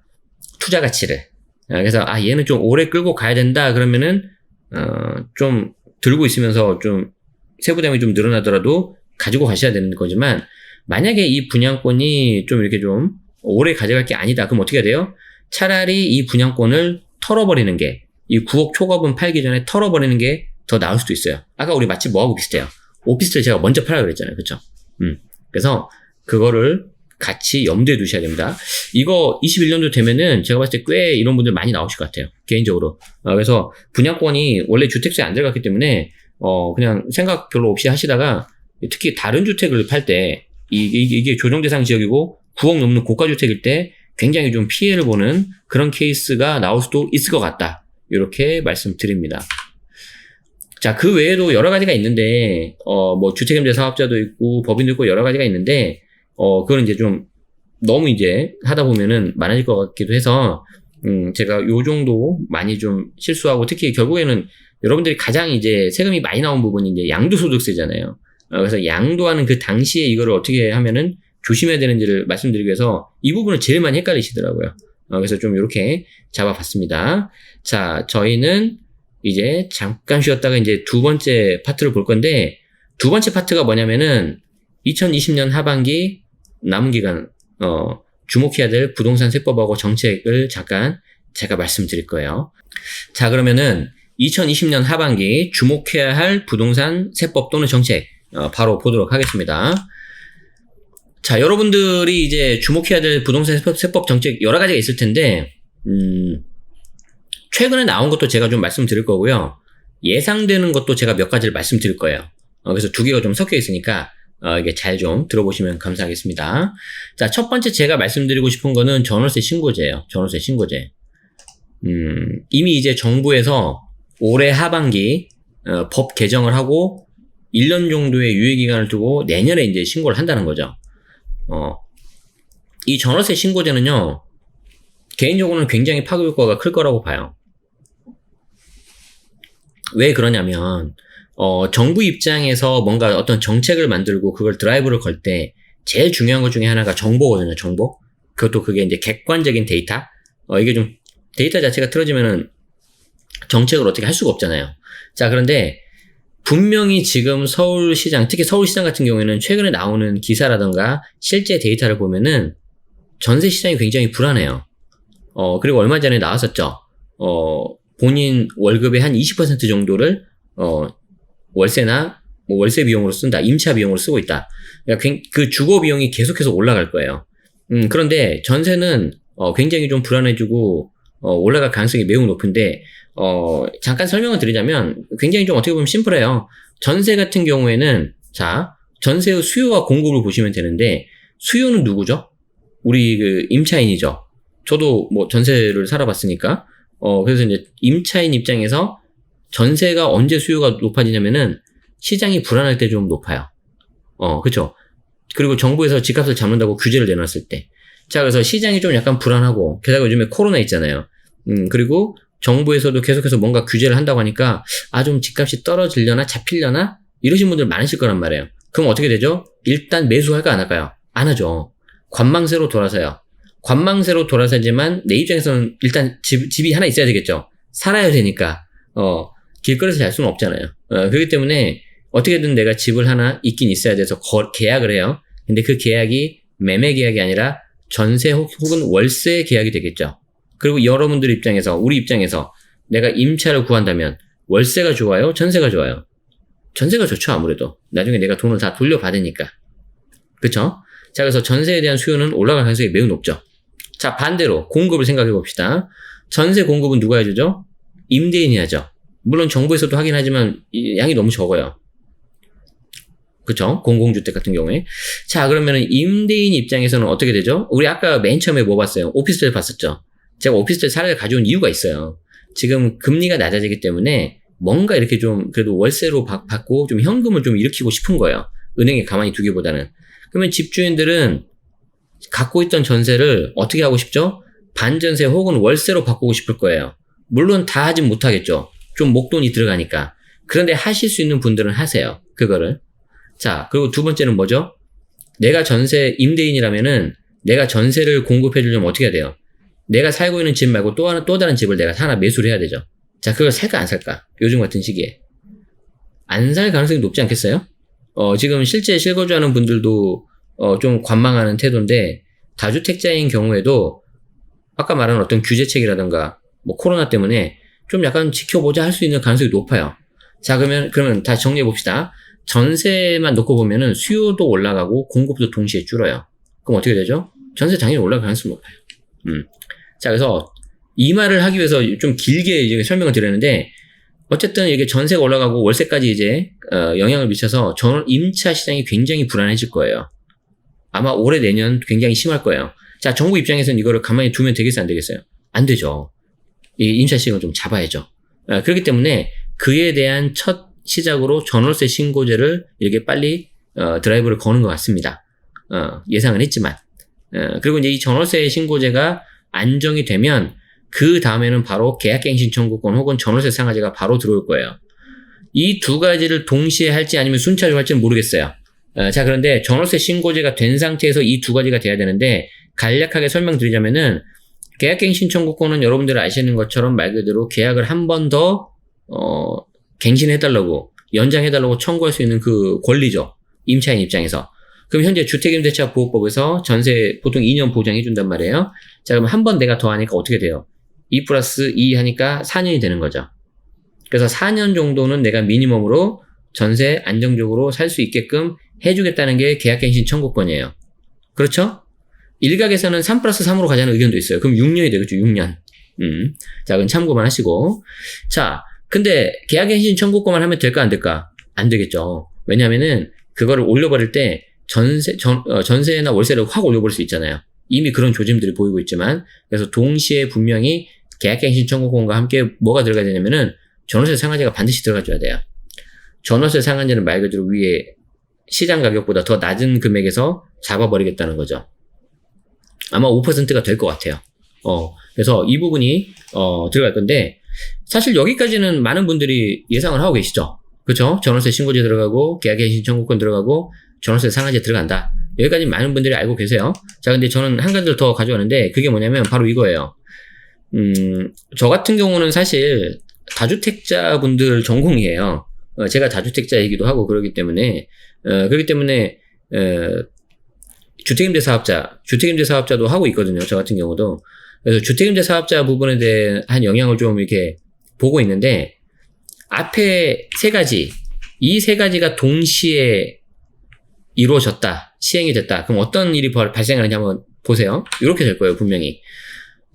투자 가치를. 그래서 얘는 좀 오래 끌고 가야 된다 그러면은 좀 들고 있으면서 좀 세부담이 좀 늘어나더라도 가지고 가셔야 되는 거지만, 만약에 이 분양권이 좀 이렇게 좀 오래 가져갈 게 아니다 그럼 어떻게 해야 돼요? 차라리 이 분양권을 털어버리는 게, 이 9억 초과분 팔기 전에 털어버리는 게 더 나을 수도 있어요. 아까 우리 마치 뭐하고 비슷해요? 오피스텔 제가 먼저 팔라고 그랬잖아요. 그쵸? 그래서 그거를 같이 염두에 두셔야 됩니다. 이거 21년도 되면은 제가 봤을 때 꽤 이런 분들 많이 나오실 것 같아요. 개인적으로. 그래서 분양권이 원래 주택수에 안 들어갔기 때문에 그냥 생각 별로 없이 하시다가, 특히 다른 주택을 팔 때 이게 조정대상 지역이고 9억 넘는 고가주택일 때 굉장히 좀 피해를 보는 그런 케이스가 나올 수도 있을 것 같다. 이렇게 말씀드립니다. 자, 그 외에도 여러 가지가 있는데, 뭐, 주택임대 사업자도 있고, 법인도 있고, 여러 가지가 있는데, 그건 이제 좀, 너무 이제 하다 보면은 많아질 것 같기도 해서, 제가 요 정도 많이 좀 실수하고, 특히 결국에는 여러분들이 가장 이제 세금이 많이 나온 부분이 이제 양도소득세잖아요. 그래서 양도하는 그 당시에 이거를 어떻게 하면은 조심해야 되는지를 말씀드리기 위해서 이 부분을 제일 많이 헷갈리시더라고요. 그래서 좀 이렇게 잡아봤습니다. 자, 저희는 이제 잠깐 쉬었다가 이제 두 번째 파트를 볼 건데, 두 번째 파트가 뭐냐면은 2020년 하반기 남은 기간 주목해야 될 부동산 세법하고 정책을 잠깐 제가 말씀드릴 거예요. 자, 그러면은 2020년 하반기 주목해야 할 부동산 세법 또는 정책 바로 보도록 하겠습니다. 자, 여러분들이 이제 주목해야 될 부동산 세법 정책 여러 가지가 있을 텐데 최근에 나온 것도 제가 좀 말씀드릴 거고요. 예상되는 것도 제가 몇 가지를 말씀드릴 거예요. 그래서 두 개가 좀 섞여 있으니까 이게 잘 좀 들어보시면 감사하겠습니다. 자, 첫 번째 제가 말씀드리고 싶은 거는 전월세 신고제예요. 전월세 신고제. 이미 이제 정부에서 올해 하반기 법 개정을 하고 1년 정도의 유예기간을 두고 내년에 이제 신고를 한다는 거죠. 이 전월세 신고제는요, 개인적으로는 굉장히 파급 효과가 클 거라고 봐요. 왜 그러냐면, 정부 입장에서 뭔가 어떤 정책을 만들고 그걸 드라이브를 걸 때 제일 중요한 것 중에 하나가 정보거든요, 정보. 그게 이제 객관적인 데이터. 이게 좀 데이터 자체가 틀어지면은 정책을 어떻게 할 수가 없잖아요. 자, 그런데 분명히 지금 서울시장, 특히 서울시장 같은 경우에는 최근에 나오는 기사라던가 실제 데이터를 보면은 전세 시장이 굉장히 불안해요. 그리고 얼마 전에 나왔었죠. 본인 월급의 한 20% 정도를 월세나 뭐 월세 비용으로 쓴다, 임차 비용으로 쓰고 있다. 그러니까 그 주거 비용이 계속해서 올라갈 거예요. 그런데 전세는 굉장히 좀 불안해지고 올라갈 가능성이 매우 높은데 잠깐 설명을 드리자면 굉장히 좀 어떻게 보면 심플해요. 전세 같은 경우에는 자, 전세의 수요와 공급을 보시면 되는데 수요는 누구죠? 우리 그 임차인이죠. 저도 뭐 전세를 살아봤으니까 그래서 이제 임차인 입장에서 전세가 언제 수요가 높아지냐면은 시장이 불안할 때 좀 높아요. 그쵸? 그리고 정부에서 집값을 잡는다고 규제를 내놨을 때. 자, 그래서 시장이 좀 약간 불안하고, 게다가 요즘에 코로나 있잖아요. 그리고 정부에서도 계속해서 뭔가 규제를 한다고 하니까, 좀 집값이 떨어지려나, 잡히려나? 이러신 분들 많으실 거란 말이에요. 그럼 어떻게 되죠? 일단 매수할까 안 할까요? 안 하죠. 관망세로 돌아서요. 관망세로 돌아서지만, 내 입장에서는 일단 집이 하나 있어야 되겠죠. 살아야 되니까, 길거리에서 잘 수는 없잖아요. 그렇기 때문에, 어떻게든 내가 집을 하나 있긴 있어야 돼서 계약을 해요. 근데 그 계약이 매매 계약이 아니라 전세 혹은 월세 계약이 되겠죠. 그리고 여러분들 입장에서, 우리 입장에서 내가 임차를 구한다면 월세가 좋아요? 전세가 좋아요? 전세가 좋죠, 아무래도. 나중에 내가 돈을 다 돌려받으니까. 그쵸? 자, 그래서 전세에 대한 수요는 올라갈 가능성이 매우 높죠. 자, 반대로 공급을 생각해 봅시다. 전세 공급은 누가 해주죠? 임대인이 하죠. 물론 정부에서도 하긴 하지만 양이 너무 적어요. 그쵸? 공공주택 같은 경우에. 자, 그러면은 임대인 입장에서는 어떻게 되죠? 우리 아까 맨 처음에 뭐 봤어요? 오피스텔 봤었죠? 제가 오피스텔 사례를 가져온 이유가 있어요. 지금 금리가 낮아지기 때문에 뭔가 이렇게 좀 그래도 월세로 받고 좀 현금을 좀 일으키고 싶은 거예요. 은행에 가만히 두기보다는. 그러면 집주인들은 갖고 있던 전세를 어떻게 하고 싶죠? 반전세 혹은 월세로 바꾸고 싶을 거예요. 물론 다 하진 못하겠죠. 좀 목돈이 들어가니까. 그런데 하실 수 있는 분들은 하세요. 그거를. 자, 그리고 두 번째는 뭐죠? 내가 전세 임대인이라면은 내가 전세를 공급해 주려면 어떻게 해야 돼요? 내가 살고 있는 집 말고 또 다른 집을 내가 하나 매수를 해야 되죠. 자, 그걸 살까 안 살까? 요즘 같은 시기에. 안 살 가능성이 높지 않겠어요? 지금 실제 실거주하는 분들도 좀 관망하는 태도인데 다주택자인 경우에도 아까 말한 어떤 규제책이라든가 뭐 코로나 때문에 좀 약간 지켜보자 할 수 있는 가능성이 높아요. 자, 그러면 다시 정리해 봅시다. 전세만 놓고 보면은 수요도 올라가고 공급도 동시에 줄어요. 그럼 어떻게 되죠? 전세 당연히 올라갈 가능성이 높아요. 자, 그래서 이 말을 하기 위해서 좀 길게 이제 설명을 드렸는데 어쨌든 이게 전세가 올라가고 월세까지 이제 영향을 미쳐서 임차 시장이 굉장히 불안해질 거예요. 아마 올해 내년 굉장히 심할 거예요. 자, 정부 입장에서는 이거를 가만히 두면 되겠어요, 안 되겠어요? 안 되죠. 이 임차 시장을 좀 잡아야죠. 그렇기 때문에 그에 대한 첫 시작으로 전월세 신고제를 이렇게 빨리 드라이브를 거는 것 같습니다. 예상은 했지만. 그리고 이제 이 전월세 신고제가 안정이 되면 그 다음에는 바로 계약갱신 청구권 혹은 전월세 상한제가 바로 들어올 거예요. 이 두 가지를 동시에 할지 아니면 순차적으로 할지는 모르겠어요. 자, 그런데 전월세 신고제가 된 상태에서 이 두 가지가 돼야 되는데 간략하게 설명드리자면은 계약갱신 청구권은 여러분들 아시는 것처럼 말 그대로 계약을 한 번 더 갱신해달라고, 연장해달라고 청구할 수 있는 그 권리죠. 임차인 입장에서. 그럼 현재 주택임대차 보호법에서 전세 보통 2년 보장해준단 말이에요. 자, 그럼 한 번 내가 더 하니까 어떻게 돼요? 2 플러스 2 하니까 4년이 되는 거죠. 그래서 4년 정도는 내가 미니멈으로 전세 안정적으로 살 수 있게끔 해주겠다는 게 계약갱신 청구권이에요. 그렇죠? 일각에서는 3 플러스 3으로 가자는 의견도 있어요. 그럼 6년이 되겠죠, 6년. 자, 그건 참고만 하시고. 자, 근데 계약갱신 청구권만 하면 될까, 안 될까? 안 되겠죠. 왜냐면은, 그거를 올려버릴 때 전세나 월세를 확 올려버릴 수 있잖아요. 이미 그런 조짐들이 보이고 있지만, 그래서 동시에 분명히 계약갱신 청구권과 함께 뭐가 들어가야 되냐면은, 전월세 상한제가 반드시 들어가줘야 돼요. 전월세 상한제는 말 그대로 위에 시장 가격보다 더 낮은 금액에서 잡아버리겠다는 거죠. 아마 5%가 될 것 같아요. 그래서 이 부분이, 들어갈 건데, 사실 여기까지는 많은 분들이 예상을 하고 계시죠? 그쵸? 전월세 신고제 들어가고, 계약갱신 청구권 들어가고, 전월세 상한제 들어간다. 여기까지 많은 분들이 알고 계세요. 자, 근데 저는 한 가지를 더 가져왔는데, 그게 뭐냐면 바로 이거예요. 저 같은 경우는 사실 다주택자분들 전공이에요. 제가 다주택자이기도 하고 그러기 때문에, 주택임대 사업자도 하고 있거든요. 저 같은 경우도. 그래서 주택임대 사업자 부분에 대한 영향을 좀 이렇게 보고 있는데, 앞에 이 세 가지가 동시에 이루어졌다, 시행이 됐다. 그럼 어떤 일이 발생하는지 한번 보세요. 이렇게 될 거예요, 분명히.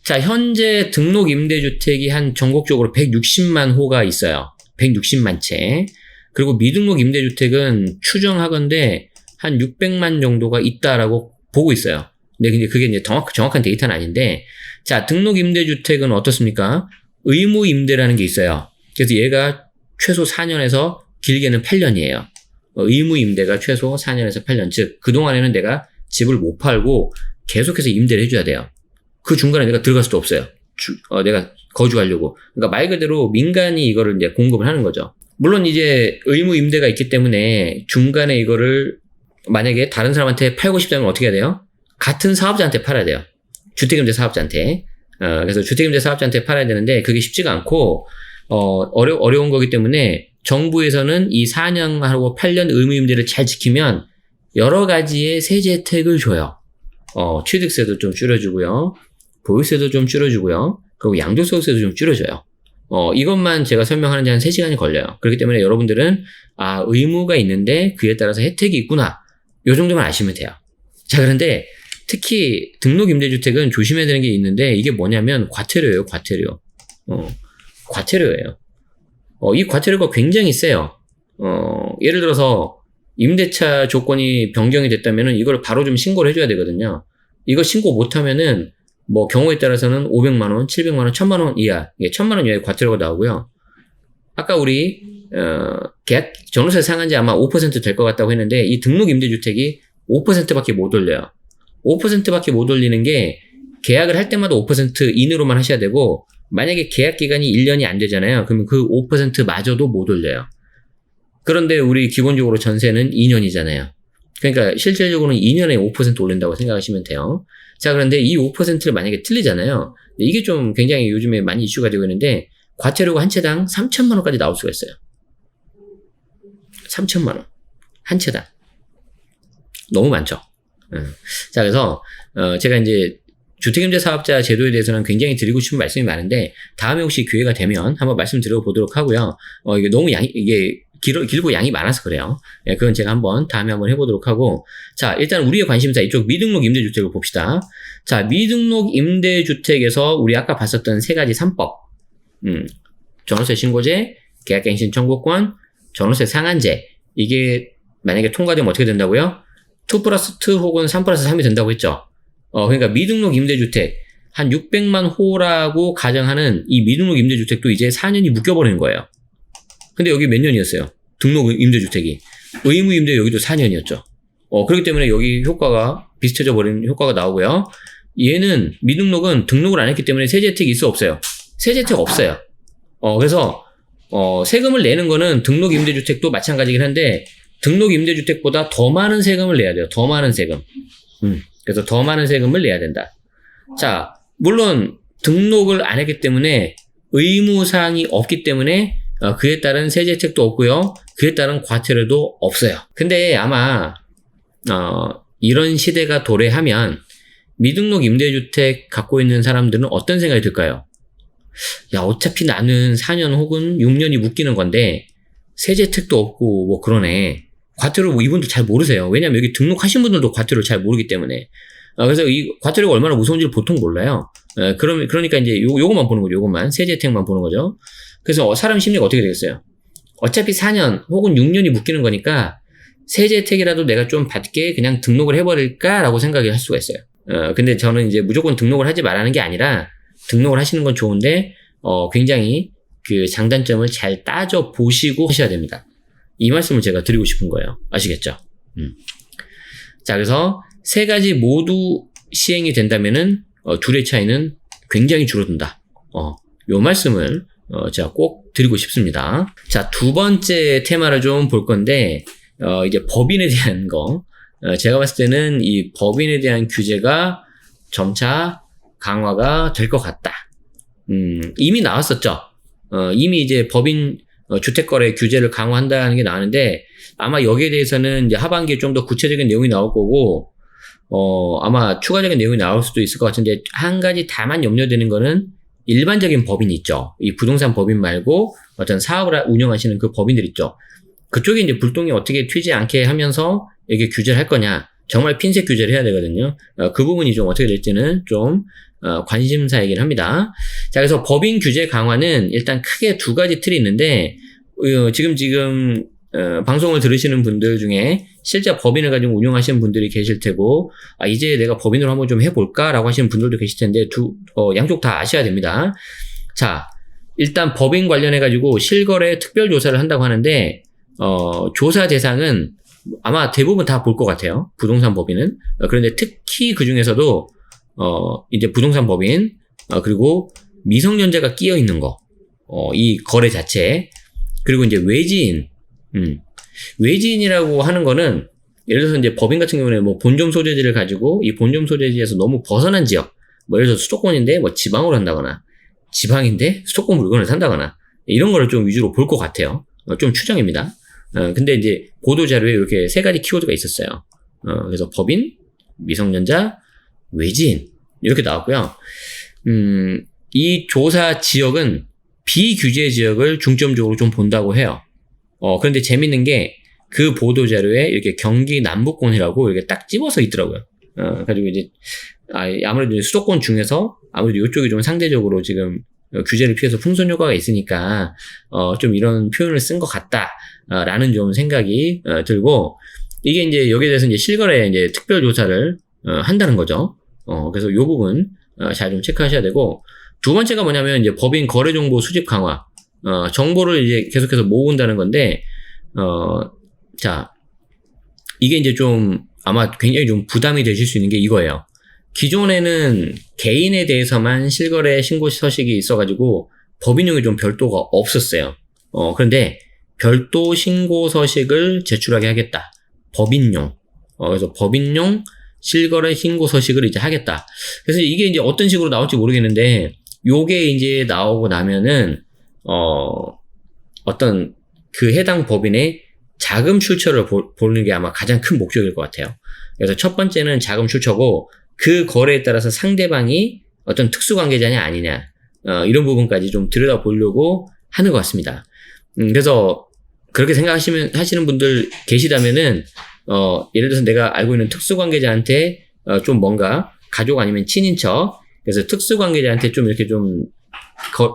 자, 현재 등록 임대주택이 한 전국적으로 160만 호가 있어요. 160만 채. 그리고 미등록 임대주택은 추정하건대 한 600만 정도가 있다라고 보고 있어요. 근데 그게 이제 정확한 데이터는 아닌데, 자, 등록 임대주택은 어떻습니까? 의무 임대라는 게 있어요. 그래서 얘가 최소 4년에서 길게는 8년이에요. 의무 임대가 최소 4년에서 8년. 즉, 그동안에는 내가 집을 못 팔고 계속해서 임대를 해줘야 돼요. 그 중간에 내가 들어갈 수도 없어요. 내가 거주하려고. 그러니까 말 그대로 민간이 이거를 이제 공급을 하는 거죠. 물론 이제 의무 임대가 있기 때문에 중간에 이거를 만약에 다른 사람한테 팔고 싶다면 어떻게 해야 돼요? 같은 사업자한테 팔아야 돼요. 주택임대 사업자한테. 그래서 주택임대 사업자한테 팔아야 되는데 그게 쉽지가 않고, 어려운 거기 때문에 정부에서는 이 4년하고 8년 의무임대를 잘 지키면 여러 가지의 세제 혜택을 줘요. 취득세도 좀 줄여주고요. 보유세도 좀 줄여주고요. 그리고 양도소득세도 좀 줄여줘요. 이것만 제가 설명하는데 한 3시간이 걸려요. 그렇기 때문에 여러분들은, 의무가 있는데 그에 따라서 혜택이 있구나. 요 정도만 아시면 돼요. 자, 그런데 특히 등록임대주택은 조심해야 되는 게 있는데, 이게 뭐냐면 과태료예요, 과태료. 과태료예요. 이 과태료가 굉장히 세요. 예를 들어서 임대차 조건이 변경이 됐다면은 이걸 바로 좀 신고를 해줘야 되거든요. 이거 신고 못하면은 뭐 경우에 따라서는 500만원, 700만원, 1000만원 이하, 1000만원 이하의 과태료가 나오고요. 아까 우리 전월세 상한제 아마 5% 될 것 같다고 했는데, 이 등록임대주택이 5%밖에 못 올려요. 5%밖에 못 올리는 게 계약을 할 때마다 5% 인으로만 하셔야 되고, 만약에 계약 기간이 1년이 안 되잖아요. 그러면 그 5%마저도 못 올려요. 그런데 우리 기본적으로 전세는 2년이잖아요. 그러니까 실질적으로는 2년에 5% 올린다고 생각하시면 돼요. 자, 그런데 이 5%를 만약에 틀리잖아요. 이게 좀 굉장히 요즘에 많이 이슈가 되고 있는데, 과태료가 한 채당 3천만 원까지 나올 수가 있어요. 3천만 원. 한 채당. 너무 많죠. 자, 그래서 제가 이제 주택임대 사업자 제도에 대해서는 굉장히 드리고 싶은 말씀이 많은데, 다음에 혹시 기회가 되면 한번 말씀드려 보도록 하고요. 이게 너무 이게 길고 양이 많아서 그래요. 예, 그건 제가 다음에 한번 해보도록 하고. 자, 일단 우리의 관심사 이쪽 미등록 임대주택을 봅시다. 자, 미등록 임대주택에서 우리 아까 봤었던 3가지 3법. 전월세 신고제, 계약갱신 청구권, 전월세 상한제. 이게 만약에 통과되면 어떻게 된다고요? 2+2 혹은 3+3이 된다고 했죠. 그러니까 미등록 임대주택 한 600만 호라고 가정하는 이 미등록 임대주택도 이제 4년이 묶여버리는 거예요. 근데 여기 몇 년이었어요? 등록 임대주택이. 의무 임대 여기도 4년이었죠. 그렇기 때문에 여기 효과가 비슷해져 버리는 효과가 나오고요. 얘는 미등록은 등록을 안 했기 때문에 세제 혜택이 있어 없어요? 세제 혜택 없어요. 그래서 세금을 내는 거는 등록 임대주택도 마찬가지긴 한데, 등록 임대주택보다 더 많은 세금을 내야 돼요. 더 많은 세금. 그래서 더 많은 세금을 내야 된다. 자, 물론 등록을 안 했기 때문에 의무사항이 없기 때문에 그에 따른 세제 혜택도 없고요. 그에 따른 과태료도 없어요. 근데 아마 이런 시대가 도래하면 미등록 임대주택 갖고 있는 사람들은 어떤 생각이 들까요? 야, 어차피 나는 4년 혹은 6년이 묶이는 건데 세제 혜택도 없고 뭐 그러네. 과태료 뭐 이분들 잘 모르세요. 왜냐면 여기 등록하신 분들도 과태료를 잘 모르기 때문에. 그래서 이 과태료가 얼마나 무서운지를 보통 몰라요. 그러니까 이제 요것만 보는 거죠. 요것만. 세제 혜택만 보는 거죠. 그래서 사람 심리가 어떻게 되겠어요? 어차피 4년 혹은 6년이 묶이는 거니까 세제 혜택이라도 내가 좀 받게 그냥 등록을 해버릴까라고 생각을 할 수가 있어요. 근데 저는 이제 무조건 등록을 하지 말라는 게 아니라 등록을 하시는 건 좋은데, 굉장히 그 장단점을 잘 따져 보시고 하셔야 됩니다. 이 말씀을 제가 드리고 싶은 거예요. 아시겠죠? 자, 그래서 세 가지 모두 시행이 된다면은, 둘의 차이는 굉장히 줄어든다. 요 말씀을, 제가 꼭 드리고 싶습니다. 자, 두 번째 테마를 좀 볼 건데, 이제 법인에 대한 거. 제가 봤을 때는 이 법인에 대한 규제가 점차 강화가 될 것 같다. 이미 나왔었죠. 이미 이제 법인 주택거래 규제를 강화한다는 게 나왔는데, 아마 여기에 대해서는 이제 하반기에 좀 더 구체적인 내용이 나올 거고, 아마 추가적인 내용이 나올 수도 있을 것 같은데, 한 가지 다만 염려되는 거는 일반적인 법인 있죠. 이 부동산 법인 말고 어떤 사업을 운영하시는 그 법인들 있죠. 그쪽에 이제 불똥이 어떻게 튀지 않게 하면서 이게 규제를 할 거냐. 정말 핀셋 규제를 해야 되거든요. 그 부분이 좀 어떻게 될지는 좀 관심사이긴 합니다. 자, 그래서 법인 규제 강화는 일단 크게 두 가지 틀이 있는데, 지금 방송을 들으시는 분들 중에 실제 법인을 가지고 운영하시는 분들이 계실 테고, 이제 내가 법인으로 한번 좀 해볼까라고 하시는 분들도 계실 텐데, 양쪽 다 아셔야 됩니다. 자, 일단 법인 관련해가지고 실거래 특별조사를 한다고 하는데, 조사 대상은 아마 대부분 다 볼 것 같아요. 부동산 법인은. 그런데 특히 그 중에서도, 이제 부동산 법인, 그리고 미성년자가 끼어 있는 거, 이 거래 자체, 그리고 이제 외지인, 외지인이라고 하는 거는, 예를 들어서 이제 법인 같은 경우는 뭐 본점 소재지를 가지고 이 본점 소재지에서 너무 벗어난 지역, 뭐 예를 들어서 수도권인데 뭐 지방으로 한다거나, 지방인데 수도권 물건을 산다거나, 이런 거를 좀 위주로 볼 것 같아요. 좀 추정입니다. 근데 이제 보도자료에 이렇게 세 가지 키워드가 있었어요. 그래서 법인, 미성년자, 외지인, 이렇게 나왔고요. 이 조사 지역은 비규제 지역을 중점적으로 좀 본다고 해요. 그런데 재밌는 게 그 보도자료에 이렇게 경기 남부권이라고 이렇게 딱 집어서 있더라고요. 가지고 이제, 아무래도 수도권 중에서 아무래도 이쪽이 좀 상대적으로 지금 규제를 피해서 풍선 효과가 있으니까, 좀 이런 표현을 쓴 것 같다. 라는 좀 생각이 들고, 이게 이제 여기에 대해서 이제 실거래 이제 특별조사를 한다는 거죠. 그래서 이 부분 잘 좀 체크하셔야 되고, 두 번째가 뭐냐면 이제 법인 거래 정보 수집 강화, 정보를 이제 계속해서 모은다는 건데, 자, 이게 이제 좀 아마 굉장히 좀 부담이 되실 수 있는 게 이거예요. 기존에는 개인에 대해서만 실거래 신고 서식이 있어가지고 법인용이 좀 별도가 없었어요. 그런데 별도 신고 서식을 제출하게 하겠다. 법인용. 그래서 법인용 실거래 신고 서식을 이제 하겠다. 그래서 이게 이제 어떤 식으로 나올지 모르겠는데, 요게 이제 나오고 나면은, 어떤 그 해당 법인의 자금 출처를 보는 게 아마 가장 큰 목적일 것 같아요. 그래서 첫 번째는 자금 출처고, 그 거래에 따라서 상대방이 어떤 특수관계자냐 아니냐, 이런 부분까지 좀 들여다보려고 하는 것 같습니다. 그래서 그렇게 하시는 분들 계시다면은, 예를 들어서 내가 알고 있는 특수관계자한테, 좀 뭔가, 가족 아니면 친인척, 그래서 특수관계자한테 좀 이렇게 좀,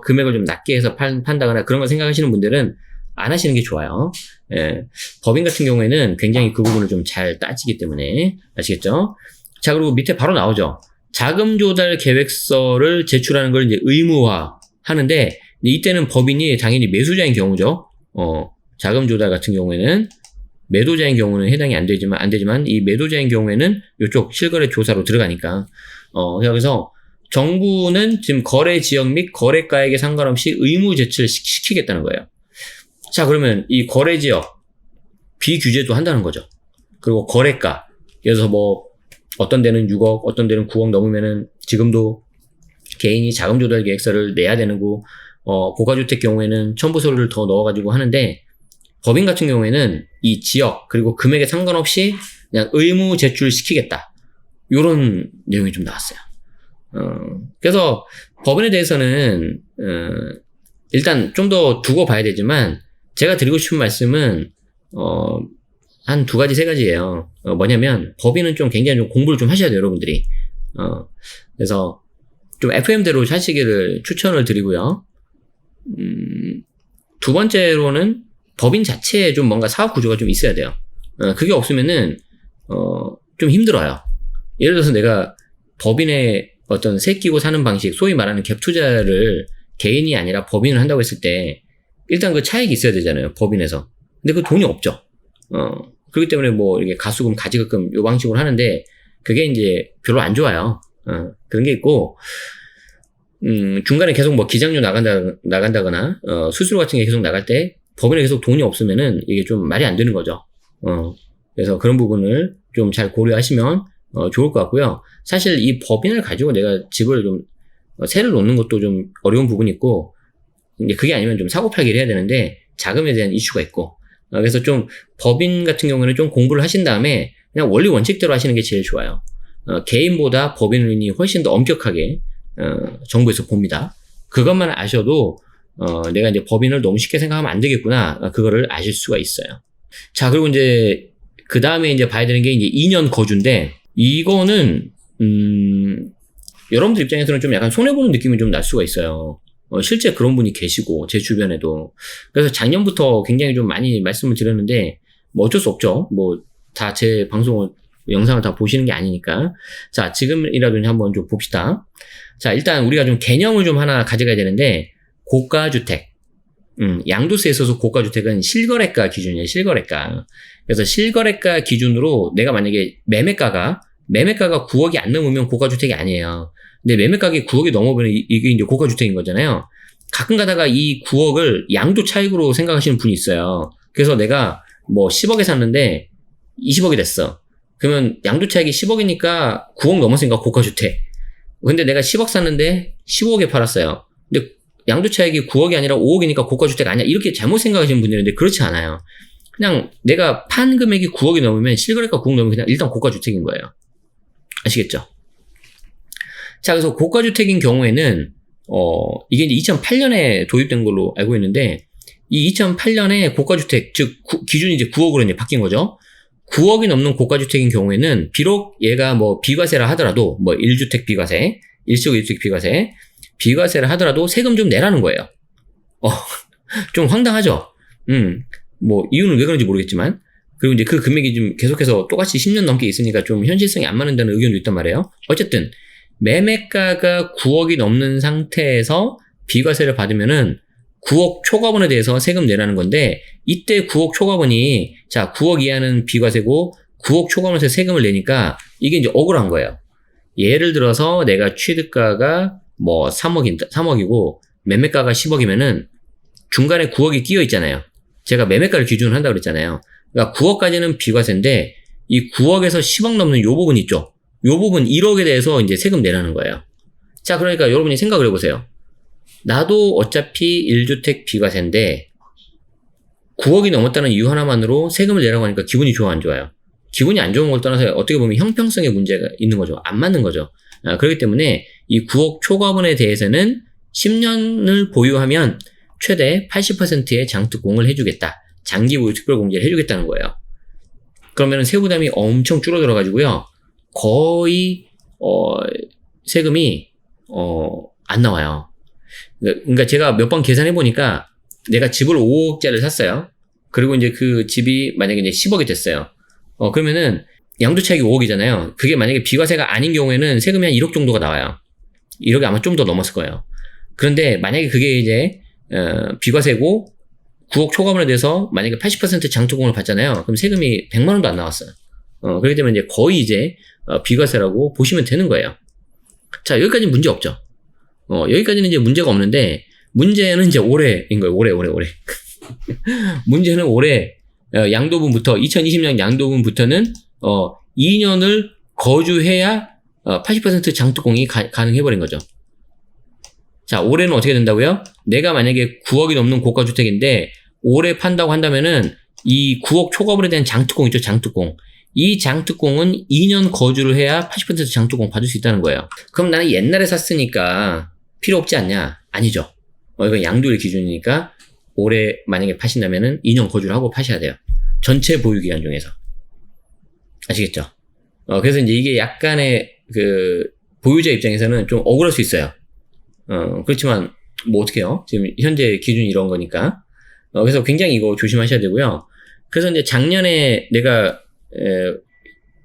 금액을 좀 낮게 해서 판다거나 그런 걸 생각하시는 분들은 안 하시는 게 좋아요. 예. 법인 같은 경우에는 굉장히 그 부분을 좀 잘 따지기 때문에, 아시겠죠? 자, 그리고 밑에 바로 나오죠. 자금 조달 계획서를 제출하는 걸 이제 의무화 하는데, 이때는 법인이 당연히 매수자인 경우죠. 자금 조달 같은 경우에는 매도자인 경우는 해당이 안 되지만 이 매도자인 경우에는 이쪽 실거래 조사로 들어가니까, 그래서 정부는 지금 거래 지역 및 거래가액에 상관없이 의무 제출을 시키겠다는 거예요. 자, 그러면 이 거래 지역 비규제도 한다는 거죠. 그리고 거래가, 예를 들어서 뭐 어떤 데는 6억, 어떤 데는 9억 넘으면은 지금도 개인이 자금 조달 계획서를 내야 되는 거, 고가주택 경우에는 첨부서류를 더 넣어가지고 하는데, 법인 같은 경우에는 이 지역, 그리고 금액에 상관없이 그냥 의무 제출시키겠다. 요런 내용이 좀 나왔어요. 그래서 법인에 대해서는, 일단 좀 더 두고 봐야 되지만, 제가 드리고 싶은 말씀은, 한 2가지, 3가지예요. 뭐냐면, 법인은 좀 굉장히 좀 공부를 좀 하셔야 돼요, 여러분들이. 그래서 좀 FM대로 하시기를 추천을 드리고요. 2번째로는 법인 자체에 좀 뭔가 사업 구조가 좀 있어야 돼요. 그게 없으면은, 좀 힘들어요. 예를 들어서 내가 법인의 어떤 세 끼고 사는 방식, 소위 말하는 갭 투자를 개인이 아니라 법인을 한다고 했을 때, 일단 그 차익이 있어야 되잖아요, 법인에서. 근데 그 돈이 없죠. 그렇기 때문에 뭐, 이렇게 가수금, 가지급금, 요 방식으로 하는데, 그게 이제 별로 안 좋아요. 그런 게 있고, 중간에 계속 뭐 기장료 나간다거나, 수수료 같은 게 계속 나갈 때, 법인에 계속 돈이 없으면은 이게 좀 말이 안 되는 거죠. 그래서 그런 부분을 좀 잘 고려하시면, 좋을 것 같고요. 사실 이 법인을 가지고 내가 집을 좀, 세를 놓는 것도 좀 어려운 부분이 있고, 이제 그게 아니면 좀 사고팔기를 해야 되는데, 자금에 대한 이슈가 있고, 그래서 좀 법인 같은 경우에는 좀 공부를 하신 다음에 그냥 원리 원칙대로 하시는 게 제일 좋아요. 개인보다 법인이 훨씬 더 엄격하게 정부에서 봅니다. 그것만 아셔도 내가 이제 법인을 너무 쉽게 생각하면 안 되겠구나, 그거를 아실 수가 있어요. 자, 그리고 이제 그 다음에 이제 봐야 되는 게 이제 2년 거주인데, 이거는 여러분들 입장에서는 좀 약간 손해보는 느낌이 좀 날 수가 있어요. 실제 그런 분이 계시고, 제 주변에도. 그래서 작년부터 굉장히 좀 많이 말씀을 드렸는데, 뭐 어쩔 수 없죠. 뭐, 다 제 방송을, 영상을 다 보시는 게 아니니까. 자, 지금이라도 한번 좀 봅시다. 자, 일단 우리가 좀 개념을 좀 하나 가져가야 되는데, 고가주택. 양도세에 있어서 고가주택은 실거래가 기준이에요, 실거래가. 그래서 실거래가 기준으로 내가 만약에 매매가가 9억이 안 넘으면 고가주택이 아니에요. 근데 매매가격이 9억이 넘어보면 이게 이제 고가주택인 거잖아요. 가끔 가다가 이 9억을 양도 차익으로 생각하시는 분이 있어요. 그래서 내가 뭐 10억에 샀는데 20억이 됐어. 그러면 양도 차익이 10억이니까 9억 넘었으니까 고가주택. 근데 내가 10억 샀는데 15억에 팔았어요. 근데 양도 차익이 9억이 아니라 5억이니까 고가주택 아니야. 이렇게 잘못 생각하시는 분들이 있는데 그렇지 않아요. 그냥 내가 판 금액이 9억이 넘으면 실거래가 9억 넘으면 그냥 일단 고가주택인 거예요. 아시겠죠? 자, 그래서 고가주택인 경우에는, 이게 이제 2008년에 도입된 걸로 알고 있는데, 이 2008년에 고가주택, 즉, 기준이 이제 9억으로 이제 바뀐 거죠. 9억이 넘는 고가주택인 경우에는, 비록 얘가 뭐 비과세라 하더라도, 뭐 1주택 비과세, 1식 1주택 비과세를 하더라도 세금 좀 내라는 거예요. 좀 황당하죠? 뭐, 이유는 왜 그런지 모르겠지만, 그리고 이제 그 금액이 좀 계속해서 똑같이 10년 넘게 있으니까 좀 현실성이 안 맞는다는 의견도 있단 말이에요. 어쨌든, 매매가가 9억이 넘는 상태에서 비과세를 받으면은 9억 초과분에 대해서 세금 내라는 건데, 이때 9억 초과분이, 자, 9억 이하는 비과세고 9억 초과분에서 세금을 내니까 이게 이제 억울한 거예요. 예를 들어서 내가 취득가가 뭐 3억이고 매매가가 10억이면은 중간에 9억이 끼어 있잖아요. 제가 매매가를 기준으로 한다고 그랬잖아요. 그러니까 9억까지는 비과세인데 이 9억에서 10억 넘는 요 부분 있죠. 요 부분 1억에 대해서 이제 세금 내라는 거예요. 자, 그러니까 여러분이 생각을 해보세요. 나도 어차피 1주택 비과세인데 9억이 넘었다는 이유 하나만으로 세금을 내라고 하니까 기분이 좋아, 안 좋아요? 기분이 안 좋은 걸 떠나서 어떻게 보면 형평성의 문제가 있는 거죠. 안 맞는 거죠. 그렇기 때문에 이 9억 초과분에 대해서는 10년을 보유하면 최대 80%의 장특공을 해주겠다. 장기 보유 특별공제를 해주겠다는 거예요. 그러면 세부담이 엄청 줄어들어가지고요. 거의 세금이 안 나와요. 그러니까 제가 몇 번 계산해보니까 내가 집을 5억짜리를 샀어요. 그리고 이제 그 집이 만약에 이제 10억이 됐어요. 그러면은 양도차익이 5억이잖아요. 그게 만약에 비과세가 아닌 경우에는 세금이 한 1억 정도가 나와요. 1억이 아마 좀 더 넘었을 거예요. 그런데 만약에 그게 이제 비과세고 9억 초과분에 대해서 만약에 80% 장특공을 받잖아요. 그럼 세금이 100만 원도 안 나왔어요. 그렇기 때문에 이제 거의 이제 비과세라고 보시면 되는 거예요. 자, 여기까지는 문제 없죠. 여기까지는 이제 문제가 없는데 문제는 이제 올해인 거예요. 올해. 문제는 올해 양도분부터 2020년 양도분부터는 2년을 거주해야 80% 장특공이 가능해버린 거죠. 자, 올해는 어떻게 된다고요? 내가 만약에 9억이 넘는 고가주택인데 올해 판다고 한다면은 이 9억 초과분에 대한 장특공 있죠, 장특공. 이 장특공은 2년 거주를 해야 80% 장특공 받을 수 있다는 거예요. 그럼 나는 옛날에 샀으니까 필요 없지 않냐? 아니죠. 이건 양도일 기준이니까 올해 만약에 파신다면은 2년 거주를 하고 파셔야 돼요. 전체 보유기간 중에서. 아시겠죠? 그래서 이제 이게 약간의 그 보유자 입장에서는 좀 억울할 수 있어요. 그렇지만 뭐 어떡해요? 지금 현재 기준이 이런 거니까. 그래서 굉장히 이거 조심하셔야 되고요. 그래서 이제 작년에 내가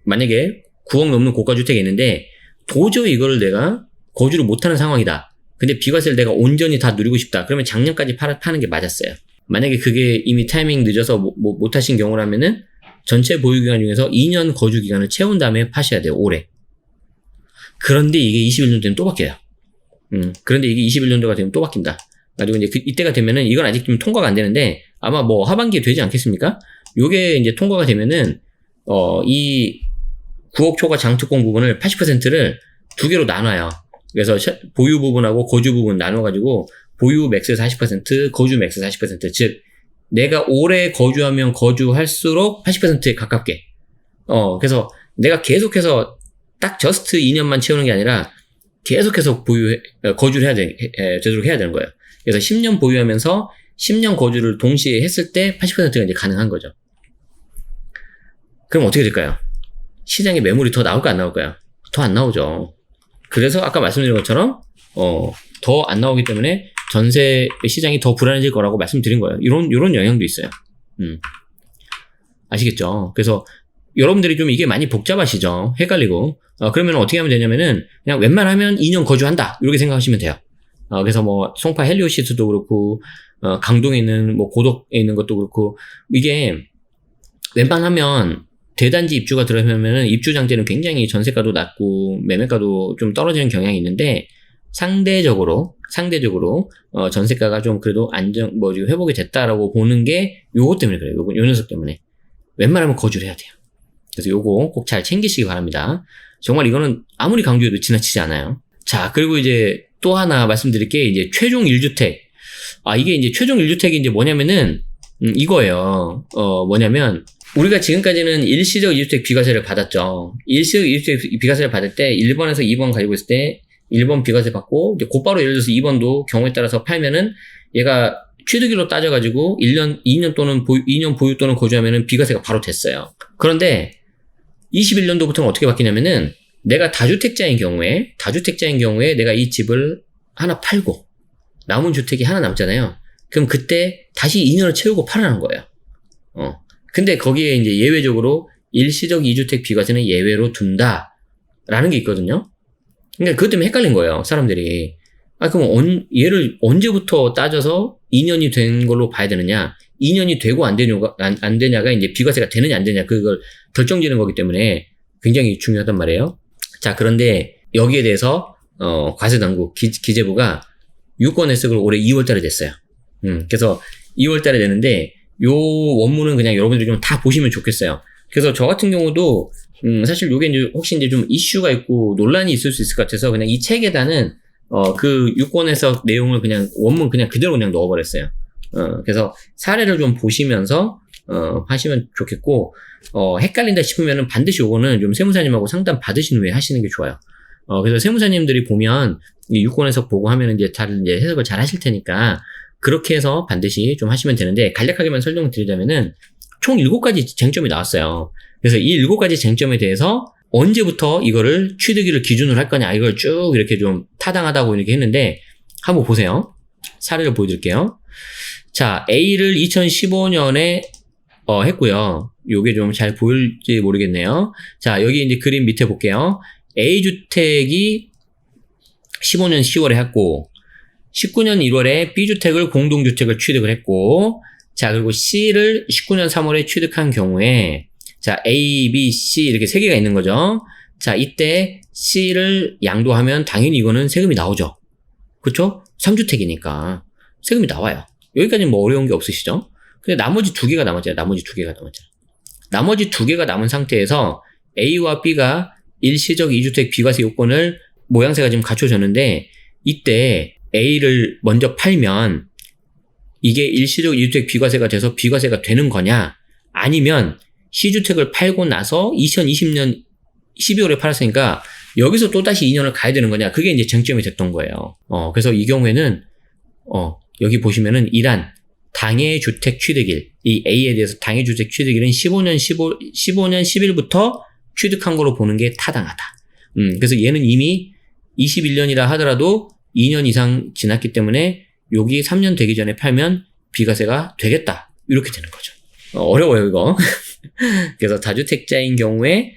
만약에 9억 넘는 고가주택이 있는데 도저히 이거를 내가 거주를 못하는 상황이다. 근데 비과세를 내가 온전히 다 누리고 싶다. 그러면 작년까지 파는 게 맞았어요. 만약에 그게 이미 타이밍 늦어서 못 하신 경우라면은 전체 보유기간 중에서 2년 거주기간을 채운 다음에 파셔야 돼요. 올해. 그런데 이게 21년 되면 또 바뀌어요. 그런데 이게 21년도가 되면 또 바뀐다. 가지고 이제 이때가 되면은 이건 아직 좀 통과가 안 되는데 아마 뭐 하반기에 되지 않겠습니까? 요게 이제 통과가 되면은 이 9억 초과 장특공 부분을 80%를 두 개로 나눠요. 그래서 보유 부분하고 거주 부분 나눠가지고 보유 맥스 40%, 거주 맥스 40%. 즉 내가 오래 거주하면 거주할수록 80%에 가깝게. 그래서 내가 계속해서 딱 저스트 2년만 채우는 게 아니라 계속해서 거주를 되도록 해야 되는 거예요. 그래서 10년 보유하면서 10년 거주를 동시에 했을 때 80%가 이제 가능한 거죠. 그럼 어떻게 될까요? 시장에 매물이 더 나올까 안 나올까요? 더 안 나오죠. 그래서 아까 말씀드린 것처럼 더 안 나오기 때문에 전세 시장이 더 불안해질 거라고 말씀드린 거예요. 이런 영향도 있어요. 아시겠죠? 그래서 여러분들이 좀 이게 많이 복잡하시죠? 헷갈리고. 그러면 어떻게 하면 되냐면은 그냥 웬만하면 2년 거주한다. 이렇게 생각하시면 돼요. 그래서 뭐 송파 헬리오시스도 그렇고 강동에 있는 뭐 고덕에 있는 것도 그렇고 이게 웬만하면 대단지 입주가 들어가면은 입주 장제는 굉장히 전세가도 낮고 매매가도 좀 떨어지는 경향이 있는데 상대적으로 전세가가 좀 그래도 회복이 됐다라고 보는 게 요거 때문에 그래요. 요 녀석 때문에. 웬만하면 거주를 해야 돼요. 그래서 요거 꼭 잘 챙기시기 바랍니다. 정말 이거는 아무리 강조해도 지나치지 않아요. 자, 그리고 이제 또 하나 말씀드릴 게 이제 최종 1주택. 이게 이제 최종 1주택이 이제 뭐냐면은 이거예요. 뭐냐면 우리가 지금까지는 일시적 2주택 비과세를 받았죠. 일시적 2주택 비과세를 받을 때 1번에서 2번 가지고 있을 때 1번 비과세 받고 이제 곧바로 예를 들어서 2번도 경우에 따라서 팔면은 얘가 취득일로 따져가지고 2년 보유 또는 거주하면은 비과세가 바로 됐어요. 그런데 21년도부터는 어떻게 바뀌냐면은 내가 다주택자인 경우에 내가 이 집을 하나 팔고 남은 주택이 하나 남잖아요. 그럼 그때 다시 2년을 채우고 팔아라는 거예요. 근데 거기에 이제 예외적으로 일시적 2주택 비과세는 예외로 둔다라는 게 있거든요. 그러니까 그것 때문에 헷갈린 거예요, 사람들이. 그럼 얘를 언제부터 따져서 2년이 된 걸로 봐야 되느냐? 2년이 되고 안 되냐가 이제 비과세가 되느냐 안 되냐 그걸 결정지는 거기 때문에 굉장히 중요하단 말이에요. 자, 그런데 여기에 대해서 과세당국 기재부가 유권 해석을 올해 2월달에 냈어요. 그래서 2월달에 내는데 요 원문은 그냥 여러분들이 좀 다 보시면 좋겠어요. 그래서 저 같은 경우도 사실 요게 이제 혹시 이제 좀 이슈가 있고 논란이 있을 수 있을 것 같아서 그냥 이 책에다는 그 유권 해석 내용을 그냥 원문 그냥 그대로 그냥 넣어버렸어요. 그래서 사례를 좀 보시면서 하시면 좋겠고 헷갈린다 싶으면은 반드시 요거는 좀 세무사님하고 상담 받으신 후에 하시는 게 좋아요. 그래서 세무사님들이 보면 이 유권 해석 보고 하면 이제 해석을 잘 하실 테니까 그렇게 해서 반드시 좀 하시면 되는데 간략하게만 설명을 드리자면은 총 7가지 쟁점이 나왔어요. 그래서 이 7가지 쟁점에 대해서 언제부터 이거를 취득일을 기준으로 할 거냐 이걸 쭉 이렇게 좀 타당하다고 이렇게 했는데 한번 보세요. 사례를 보여드릴게요. 자, A를 2015년에 했고요. 요게 좀 잘 보일지 모르겠네요. 자, 여기 이제 그림 밑에 볼게요. A주택이 15년 10월에 했고 19년 1월에 B주택을 공동주택을 취득을 했고 자, 그리고 C를 19년 3월에 취득한 경우에 자, A, B, C 이렇게 3개가 있는 거죠. 자, 이때 C를 양도하면 당연히 이거는 세금이 나오죠. 그렇죠? 3주택이니까 세금이 나와요. 여기까지는 뭐 어려운 게 없으시죠? 근데 나머지 2개가 남았잖아요. 나머지 2개가 남은 상태에서 A와 B가 일시적 2주택 비과세 요건을 모양새가 지금 갖춰졌는데 이때 A를 먼저 팔면 이게 일시적 2주택 비과세가 돼서 비과세가 되는 거냐, 아니면 C주택을 팔고 나서 2020년 12월에 팔았으니까 여기서 또다시 2년을 가야 되는 거냐, 그게 이제 쟁점이 됐던 거예요. 그래서 이 경우에는 여기 보시면은 1안 당해주택 취득일, 이 A에 대해서 당해주택 취득일은 15년 10일부터 취득한 거로 보는 게 타당하다. 그래서 얘는 이미 21년이라 하더라도 2년 이상 지났기 때문에 여기 3년 되기 전에 팔면 비과세가 되겠다. 이렇게 되는 거죠. 어려워요, 이거. 그래서 다주택자인 경우에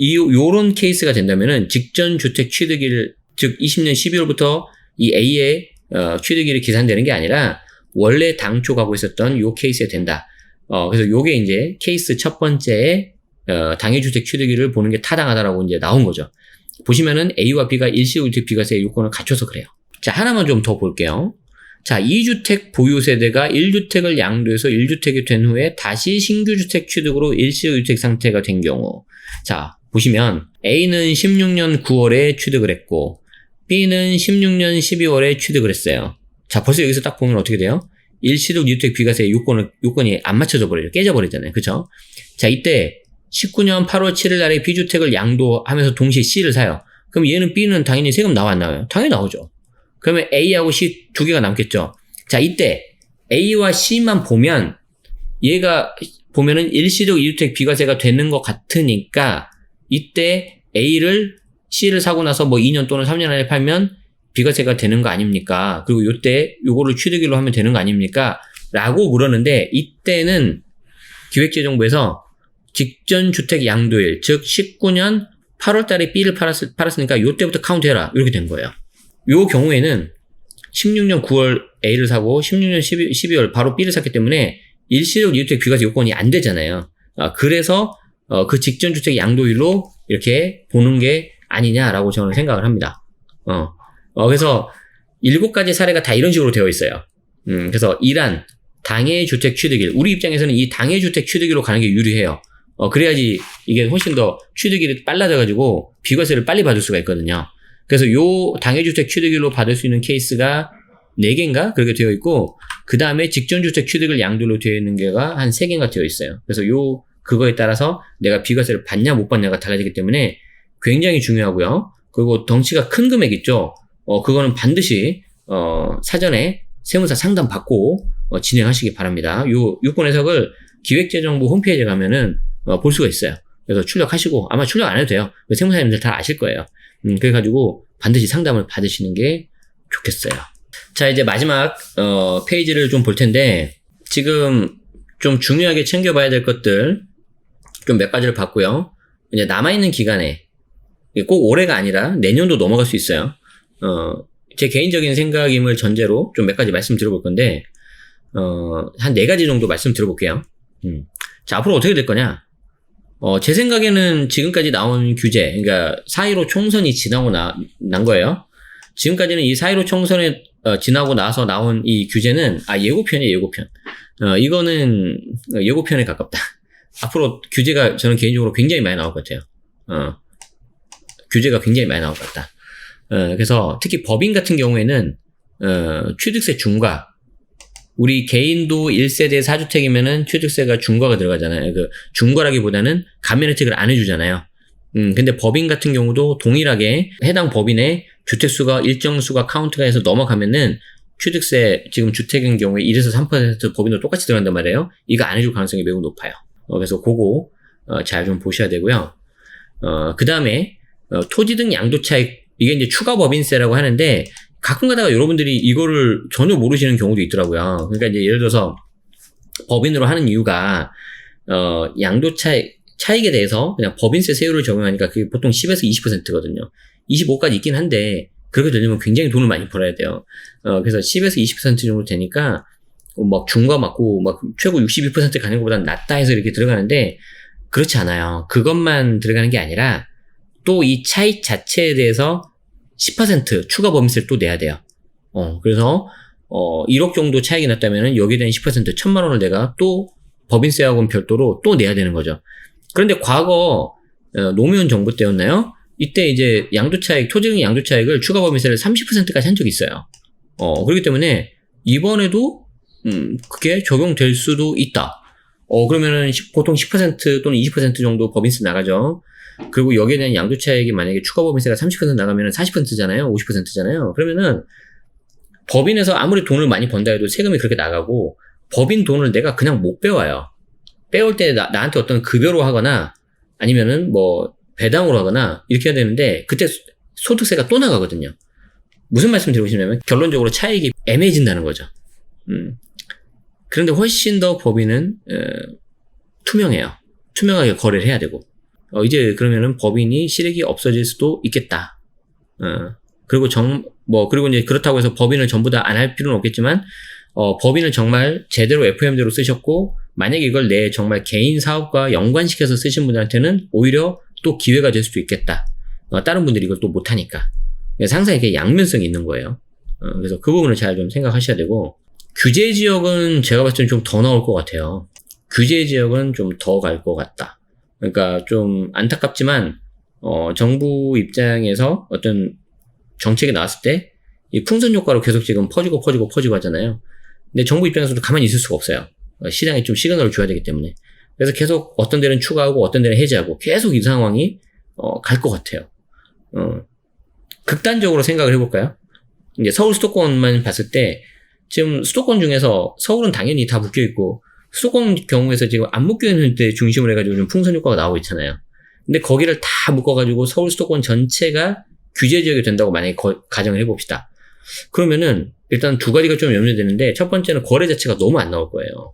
요런 케이스가 된다면은 직전 주택 취득일, 즉 20년 12월부터 이 A의 취득일이 계산되는 게 아니라 원래 당초 가고 있었던 요 케이스에 된다. 그래서 요게 이제 케이스 첫 번째에 당해주택 취득일을 보는 게 타당하다라고 이제 나온 거죠. 보시면은 A와 B가 일시주택 비과세 요건을 갖춰서 그래요. 자, 하나만 좀 더 볼게요. 자, 2주택 보유 세대가 1주택을 양도해서 1주택이 된 후에 다시 신규 주택 취득으로 일시주택 상태가 된 경우. 자, 보시면 A는 16년 9월에 취득을 했고 B는 16년 12월에 취득을 했어요. 자, 벌써 여기서 딱 보면 어떻게 돼요? 일시적 2주택 비과세 요건이 안 맞춰져 버려요. 깨져버리잖아요. 그쵸? 자, 이때 19년 8월 7일 날에 B주택을 양도하면서 동시에 C를 사요. 그럼 얘는 B는 당연히 세금 나와 안 나와요? 당연히 나오죠. 그러면 A하고 C 두 개가 남겠죠. 자, 이때 A와 C만 보면 얘가 보면은 일시적 2주택 비과세가 되는 것 같으니까 이때 C를 사고 나서 뭐 2년 또는 3년 안에 팔면 비과세가 되는 거 아닙니까? 그리고 요때 요거를 취득일로 하면 되는 거 아닙니까? 라고 물었는데 이때는 기획재정부에서 직전 주택 양도일, 즉 19년 8월 달에 B를 팔았으니까 요때부터 카운트해라. 이렇게 된 거예요. 요 경우에는 16년 9월 A를 사고 16년 12월 바로 B를 샀기 때문에 일시적 2주택 비과세 요건이 안 되잖아요. 그래서 그 직전 주택 양도일로 이렇게 보는 게 아니냐라고 저는 생각을 합니다. 그래서 7가지 사례가 다 이런 식으로 되어 있어요. 그래서 1안 당해주택 취득일, 우리 입장에서는 이 당해주택 취득일로 가는 게 유리해요. 그래야지 이게 훨씬 더 취득일이 빨라져가지고 비과세를 빨리 받을 수가 있거든요. 그래서 요 당해주택 취득일로 받을 수 있는 케이스가 4개인가? 그렇게 되어 있고, 그 다음에 직전주택 취득을 양도로 되어 있는 게가 한 3개인가 되어 있어요. 그래서 그거에 따라서 내가 비과세를 받냐 못 받냐가 달라지기 때문에 굉장히 중요하고요. 그리고 덩치가 큰 금액 있죠? 그거는 반드시, 사전에 세무사 상담 받고, 진행하시기 바랍니다. 요 요건 해석을 기획재정부 홈페이지에 가면은, 볼 수가 있어요. 그래서 출력하시고, 아마 출력 안 해도 돼요. 세무사님들 다 아실 거예요. 그래가지고 반드시 상담을 받으시는 게 좋겠어요. 자, 이제 마지막, 페이지를 좀 볼 텐데, 지금 좀 중요하게 챙겨봐야 될 것들, 좀 몇 가지를 봤고요. 이제 남아있는 기간에, 꼭 올해가 아니라 내년도 넘어갈 수 있어요. 제 개인적인 생각임을 전제로 좀 몇 가지 말씀 드려볼 건데, 한 4가지 정도 말씀 드려볼게요. 자, 앞으로 어떻게 될 거냐? 제 생각에는 지금까지 나온 규제, 그러니까 4.15 총선이 지나고 난 거예요. 지금까지는 이 4.15 총선에 지나고 나서 나온 이 규제는, 예고편이에요, 예고편. 이거는 예고편에 가깝다. 앞으로 규제가 저는 개인적으로 굉장히 많이 나올 것 같아요. 규제가 굉장히 많이 나올 것 같다. 그래서 특히 법인 같은 경우에는, 취득세 중과, 우리 개인도 1세대 4주택이면은 취득세가 중과가 들어가잖아요. 그 중과라기보다는 감면 혜택을 안 해주잖아요. 근데 법인 같은 경우도 동일하게 해당 법인의 주택수가 일정 수가 카운트가 해서 넘어가면은 취득세, 지금 주택인 경우에 1에서 3% 법인도 똑같이 들어간단 말이에요. 이거 안 해줄 가능성이 매우 높아요. 그래서 그거 잘 좀 보셔야 되고요. 그 다음에 토지 등 양도 차익, 이게 이제 추가 법인세라고 하는데 가끔 가다가 여러분들이 이거를 전혀 모르시는 경우도 있더라고요. 그러니까 이제 예를 들어서 법인으로 하는 이유가 양도 차익에 대해서 그냥 법인세 세율을 적용하니까 그게 보통 10에서 20%거든요. 25까지 있긴 한데 그렇게 되려면 굉장히 돈을 많이 벌어야 돼요. 그래서 10에서 20% 정도 되니까 막 중과 맞고 막 최고 62% 가는 것보다 낫다 해서 이렇게 들어가는데 그렇지 않아요. 그것만 들어가는 게 아니라 또 이 차익 자체에 대해서 10% 추가 법인세를 또 내야 돼요. 그래서 1억 정도 차익이 났다면은 여기에 대한 10% 1,000만 원을 내가 또 법인세하고는 별도로 또 내야 되는 거죠. 그런데 과거 노무현 정부 때였나요? 이때 이제 양도차익, 토지등 양도차익을 추가 법인세를 30%까지 한 적이 있어요. 그렇기 때문에 이번에도 그게 적용될 수도 있다. 그러면은 보통 10% 또는 20% 정도 법인세 나가죠. 그리고 여기에 대한 양도차익이 만약에 추가 법인세가 30% 나가면 40%잖아요. 50%잖아요. 그러면은 법인에서 아무리 돈을 많이 번다 해도 세금이 그렇게 나가고 법인 돈을 내가 그냥 못 빼와요. 빼올 때 나한테 어떤 급여로 하거나 아니면은 뭐 배당으로 하거나 이렇게 해야 되는데 그때 소득세가 또 나가거든요. 무슨 말씀 드리고 싶냐면 결론적으로 차익이 애매해진다는 거죠. 그런데 훨씬 더 법인은 투명해요. 투명하게 거래를 해야 되고 이제 그러면은 법인이 실익이 없어질 수도 있겠다. 그리고 그리고 이제 그렇다고 해서 법인을 전부 다 안 할 필요는 없겠지만 법인을 정말 제대로 FM대로 쓰셨고 만약에 이걸 내 정말 개인 사업과 연관시켜서 쓰신 분들한테는 오히려 또 기회가 될 수도 있겠다. 다른 분들이 이걸 또 못하니까. 그래서 항상 이렇게 양면성이 있는 거예요. 그래서 그 부분을 잘 좀 생각하셔야 되고 규제 지역은 제가 봤을 때는 좀 더 나올 것 같아요. 규제 지역은 좀 더 갈 것 같다. 그러니까 좀 안타깝지만 정부 입장에서 어떤 정책이 나왔을 때 이 풍선 효과로 계속 지금 퍼지고 하잖아요. 근데 정부 입장에서도 가만히 있을 수가 없어요. 시장에 좀 시그널을 줘야 되기 때문에. 그래서 계속 어떤 데는 추가하고 어떤 데는 해제하고 계속 이 상황이 갈 것 같아요. 극단적으로 생각을 해볼까요? 이제 서울 수도권만 봤을 때 지금 수도권 중에서 서울은 당연히 다 묶여있고 수도권 경우에서 지금 안 묶여있는 데 중심을 해가지고 좀 풍선 효과가 나오고 있잖아요. 근데 거기를 다 묶어가지고 서울 수도권 전체가 규제 지역이 된다고 만약에 가정을 해봅시다. 그러면은 일단 두 가지가 좀 염려되는데 첫 번째는 거래 자체가 너무 안 나올 거예요.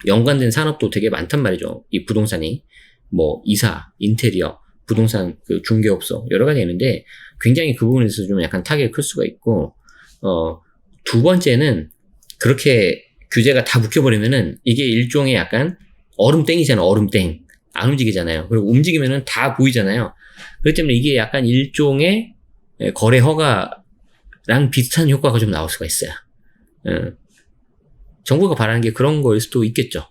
연관된 산업도 되게 많단 말이죠. 이 부동산이 뭐 이사, 인테리어, 부동산 그 중개업소 여러 가지 있는데 굉장히 그 부분에서 좀 약간 타격이 클 수가 있고 두 번째는 그렇게 규제가 다 묶여버리면은 이게 일종의 약간 얼음땡이잖아요. 얼음땡 안 움직이잖아요. 그리고 움직이면은 다 보이잖아요. 그렇기 때문에 이게 약간 일종의 거래 허가랑 비슷한 효과가 좀 나올 수가 있어요. 정부가 바라는 게 그런 거일 수도 있겠죠.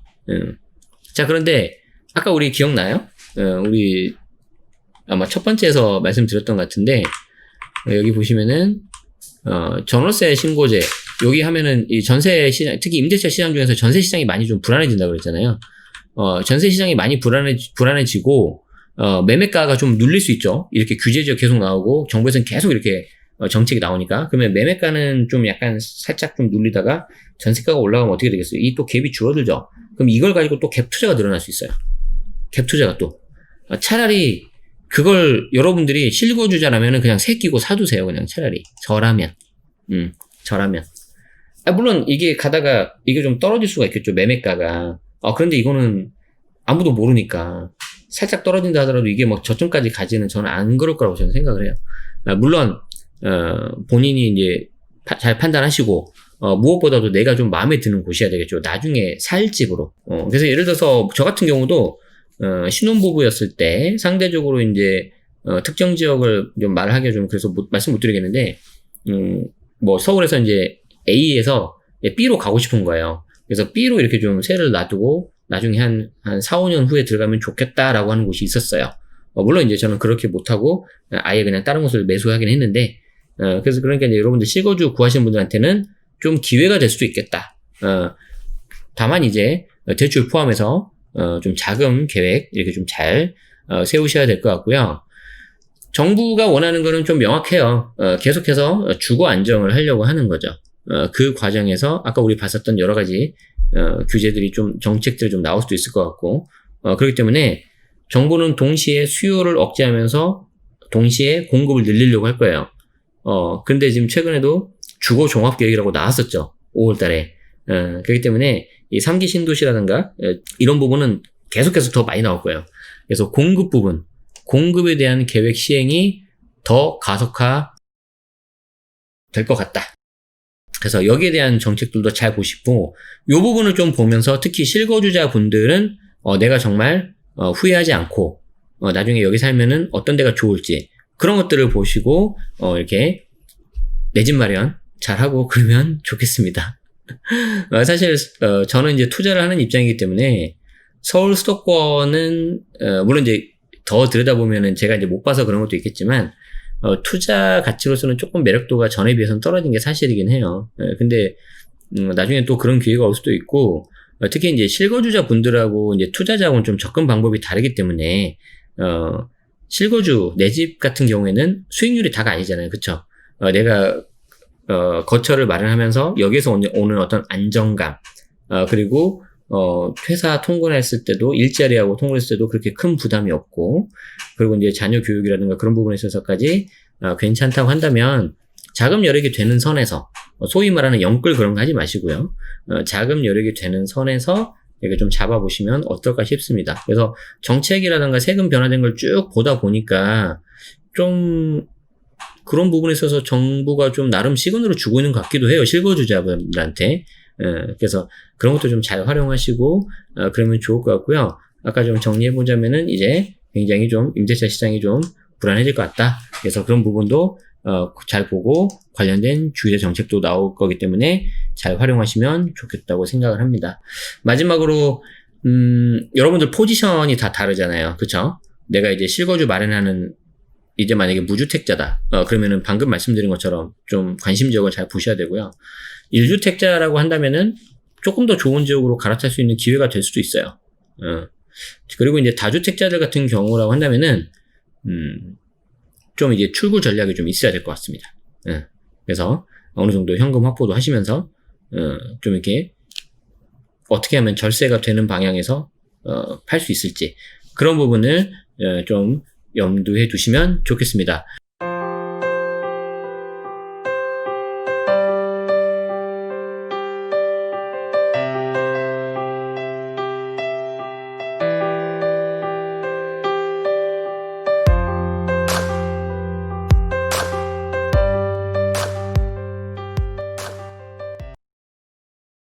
자, 그런데 아까 우리 기억나요? 우리 아마 첫 번째에서 말씀드렸던 것 같은데 여기 보시면은 전월세 신고제 여기 하면은 이 전세 시장 특히 임대차 시장 중에서 전세 시장이 많이 좀 불안해진다고 그랬잖아요. 전세 시장이 많이 불안해지고 매매가가 좀 눌릴 수 있죠. 이렇게 규제지역 계속 나오고 정부에서는 계속 이렇게 정책이 나오니까. 그러면 매매가는 좀 약간 살짝 좀 눌리다가 전세가가 올라가면 어떻게 되겠어요? 이 또 갭이 줄어들죠. 그럼 이걸 가지고 또 갭 투자가 늘어날 수 있어요. 갭 투자가 또. 차라리 그걸 여러분들이 실거주자라면은 그냥 새 끼고 사두세요. 그냥 차라리. 저라면. 저라면. 물론 이게 가다가 이게 좀 떨어질 수가 있겠죠. 매매가가. 그런데 이거는 아무도 모르니까 살짝 떨어진다 하더라도 이게 뭐 저점까지 가지는 저는 안 그럴 거라고 저는 생각을 해요. 물론 본인이 이제 잘 판단하시고 무엇보다도 내가 좀 마음에 드는 곳이어야 되겠죠. 나중에 살 집으로. 그래서 예를 들어서 저 같은 경우도 신혼부부였을 때 상대적으로 이제 특정 지역을 좀 말하기가 좀 그래서 말씀 못 드리겠는데 뭐 서울에서 이제 A에서 B로 가고 싶은 거예요. 그래서 B로 이렇게 좀 세를 놔두고 나중에 한 4, 5년 후에 들어가면 좋겠다라고 하는 곳이 있었어요. 물론 이제 저는 그렇게 못하고 아예 그냥 다른 곳을 매수하긴 했는데 그래서 그러니까 이제 여러분들 실거주 구하시는 분들한테는 좀 기회가 될 수도 있겠다. 다만 이제 대출 포함해서 좀 자금 계획 이렇게 좀 잘 세우셔야 될 것 같고요. 정부가 원하는 거는 좀 명확해요. 계속해서 주거 안정을 하려고 하는 거죠. 그 과정에서 아까 우리 봤었던 여러 가지 규제들이 좀 정책들이 좀 나올 수도 있을 것 같고 그렇기 때문에 정부는 동시에 수요를 억제하면서 동시에 공급을 늘리려고 할 거예요. 근데 지금 최근에도 주거 종합 계획이라고 나왔었죠. 5월 달에. 그렇기 때문에 이 3기 신도시라든가 이런 부분은 계속해서 더 많이 나올 거예요. 그래서 공급 부분, 공급에 대한 계획 시행이 더 가속화 될 것 같다. 그래서 여기에 대한 정책들도 잘 보시고 이 부분을 좀 보면서 특히 실거주자 분들은 내가 정말 후회하지 않고 나중에 여기 살면은 어떤 데가 좋을지 그런 것들을 보시고 이렇게 내 집 마련 잘하고 그러면 좋겠습니다. 사실 저는 이제 투자를 하는 입장이기 때문에 서울 수도권은 물론 이제 더 들여다보면은 제가 이제 못 봐서 그런 것도 있겠지만 투자 가치로서는 조금 매력도가 전에 비해서는 떨어진 게 사실이긴 해요. 근데 나중에 또 그런 기회가 올 수도 있고, 특히 이제 실거주자 분들하고 이제 투자자하고는 좀 접근 방법이 다르기 때문에, 실거주, 내 집 같은 경우에는 수익률이 다가 아니잖아요. 그쵸? 내가, 거처를 마련하면서 여기에서 오는 어떤 안정감, 그리고, 회사 통근했을 때도, 일자리하고 통근했을 때도 그렇게 큰 부담이 없고, 그리고 이제 자녀 교육이라든가 그런 부분에 있어서까지, 괜찮다고 한다면, 자금 여력이 되는 선에서, 소위 말하는 영끌 그런 거 하지 마시고요. 자금 여력이 되는 선에서 이렇게 좀 잡아보시면 어떨까 싶습니다. 그래서 정책이라든가 세금 변화된 걸 쭉 보다 보니까 좀 그런 부분에 있어서 정부가 좀 나름 시그널을 주고 있는 것 같기도 해요. 실거주자분들한테. 그래서 그런 것도 좀 잘 활용하시고, 그러면 좋을 것 같고요. 아까 좀 정리해보자면은 이제 굉장히 좀 임대차 시장이 좀 불안해질 것 같다. 그래서 그런 부분도 잘 보고 관련된 주의자 정책도 나올 거기 때문에 잘 활용하시면 좋겠다고 생각을 합니다. 마지막으로 여러분들 포지션이 다 다르잖아요. 그쵸? 내가 이제 실거주 마련하는 이제 만약에 무주택자다. 그러면은 방금 말씀드린 것처럼 좀 관심 지역을 잘 보셔야 되고요. 1주택자라고 한다면은 조금 더 좋은 지역으로 갈아탈 수 있는 기회가 될 수도 있어요. 그리고 이제 다주택자들 같은 경우라고 한다면은 좀 이제 출구 전략이 좀 있어야 될 것 같습니다. 그래서 어느 정도 현금 확보도 하시면서 좀 이렇게 어떻게 하면 절세가 되는 방향에서 팔 수 있을지 그런 부분을 좀 염두해 두시면 좋겠습니다.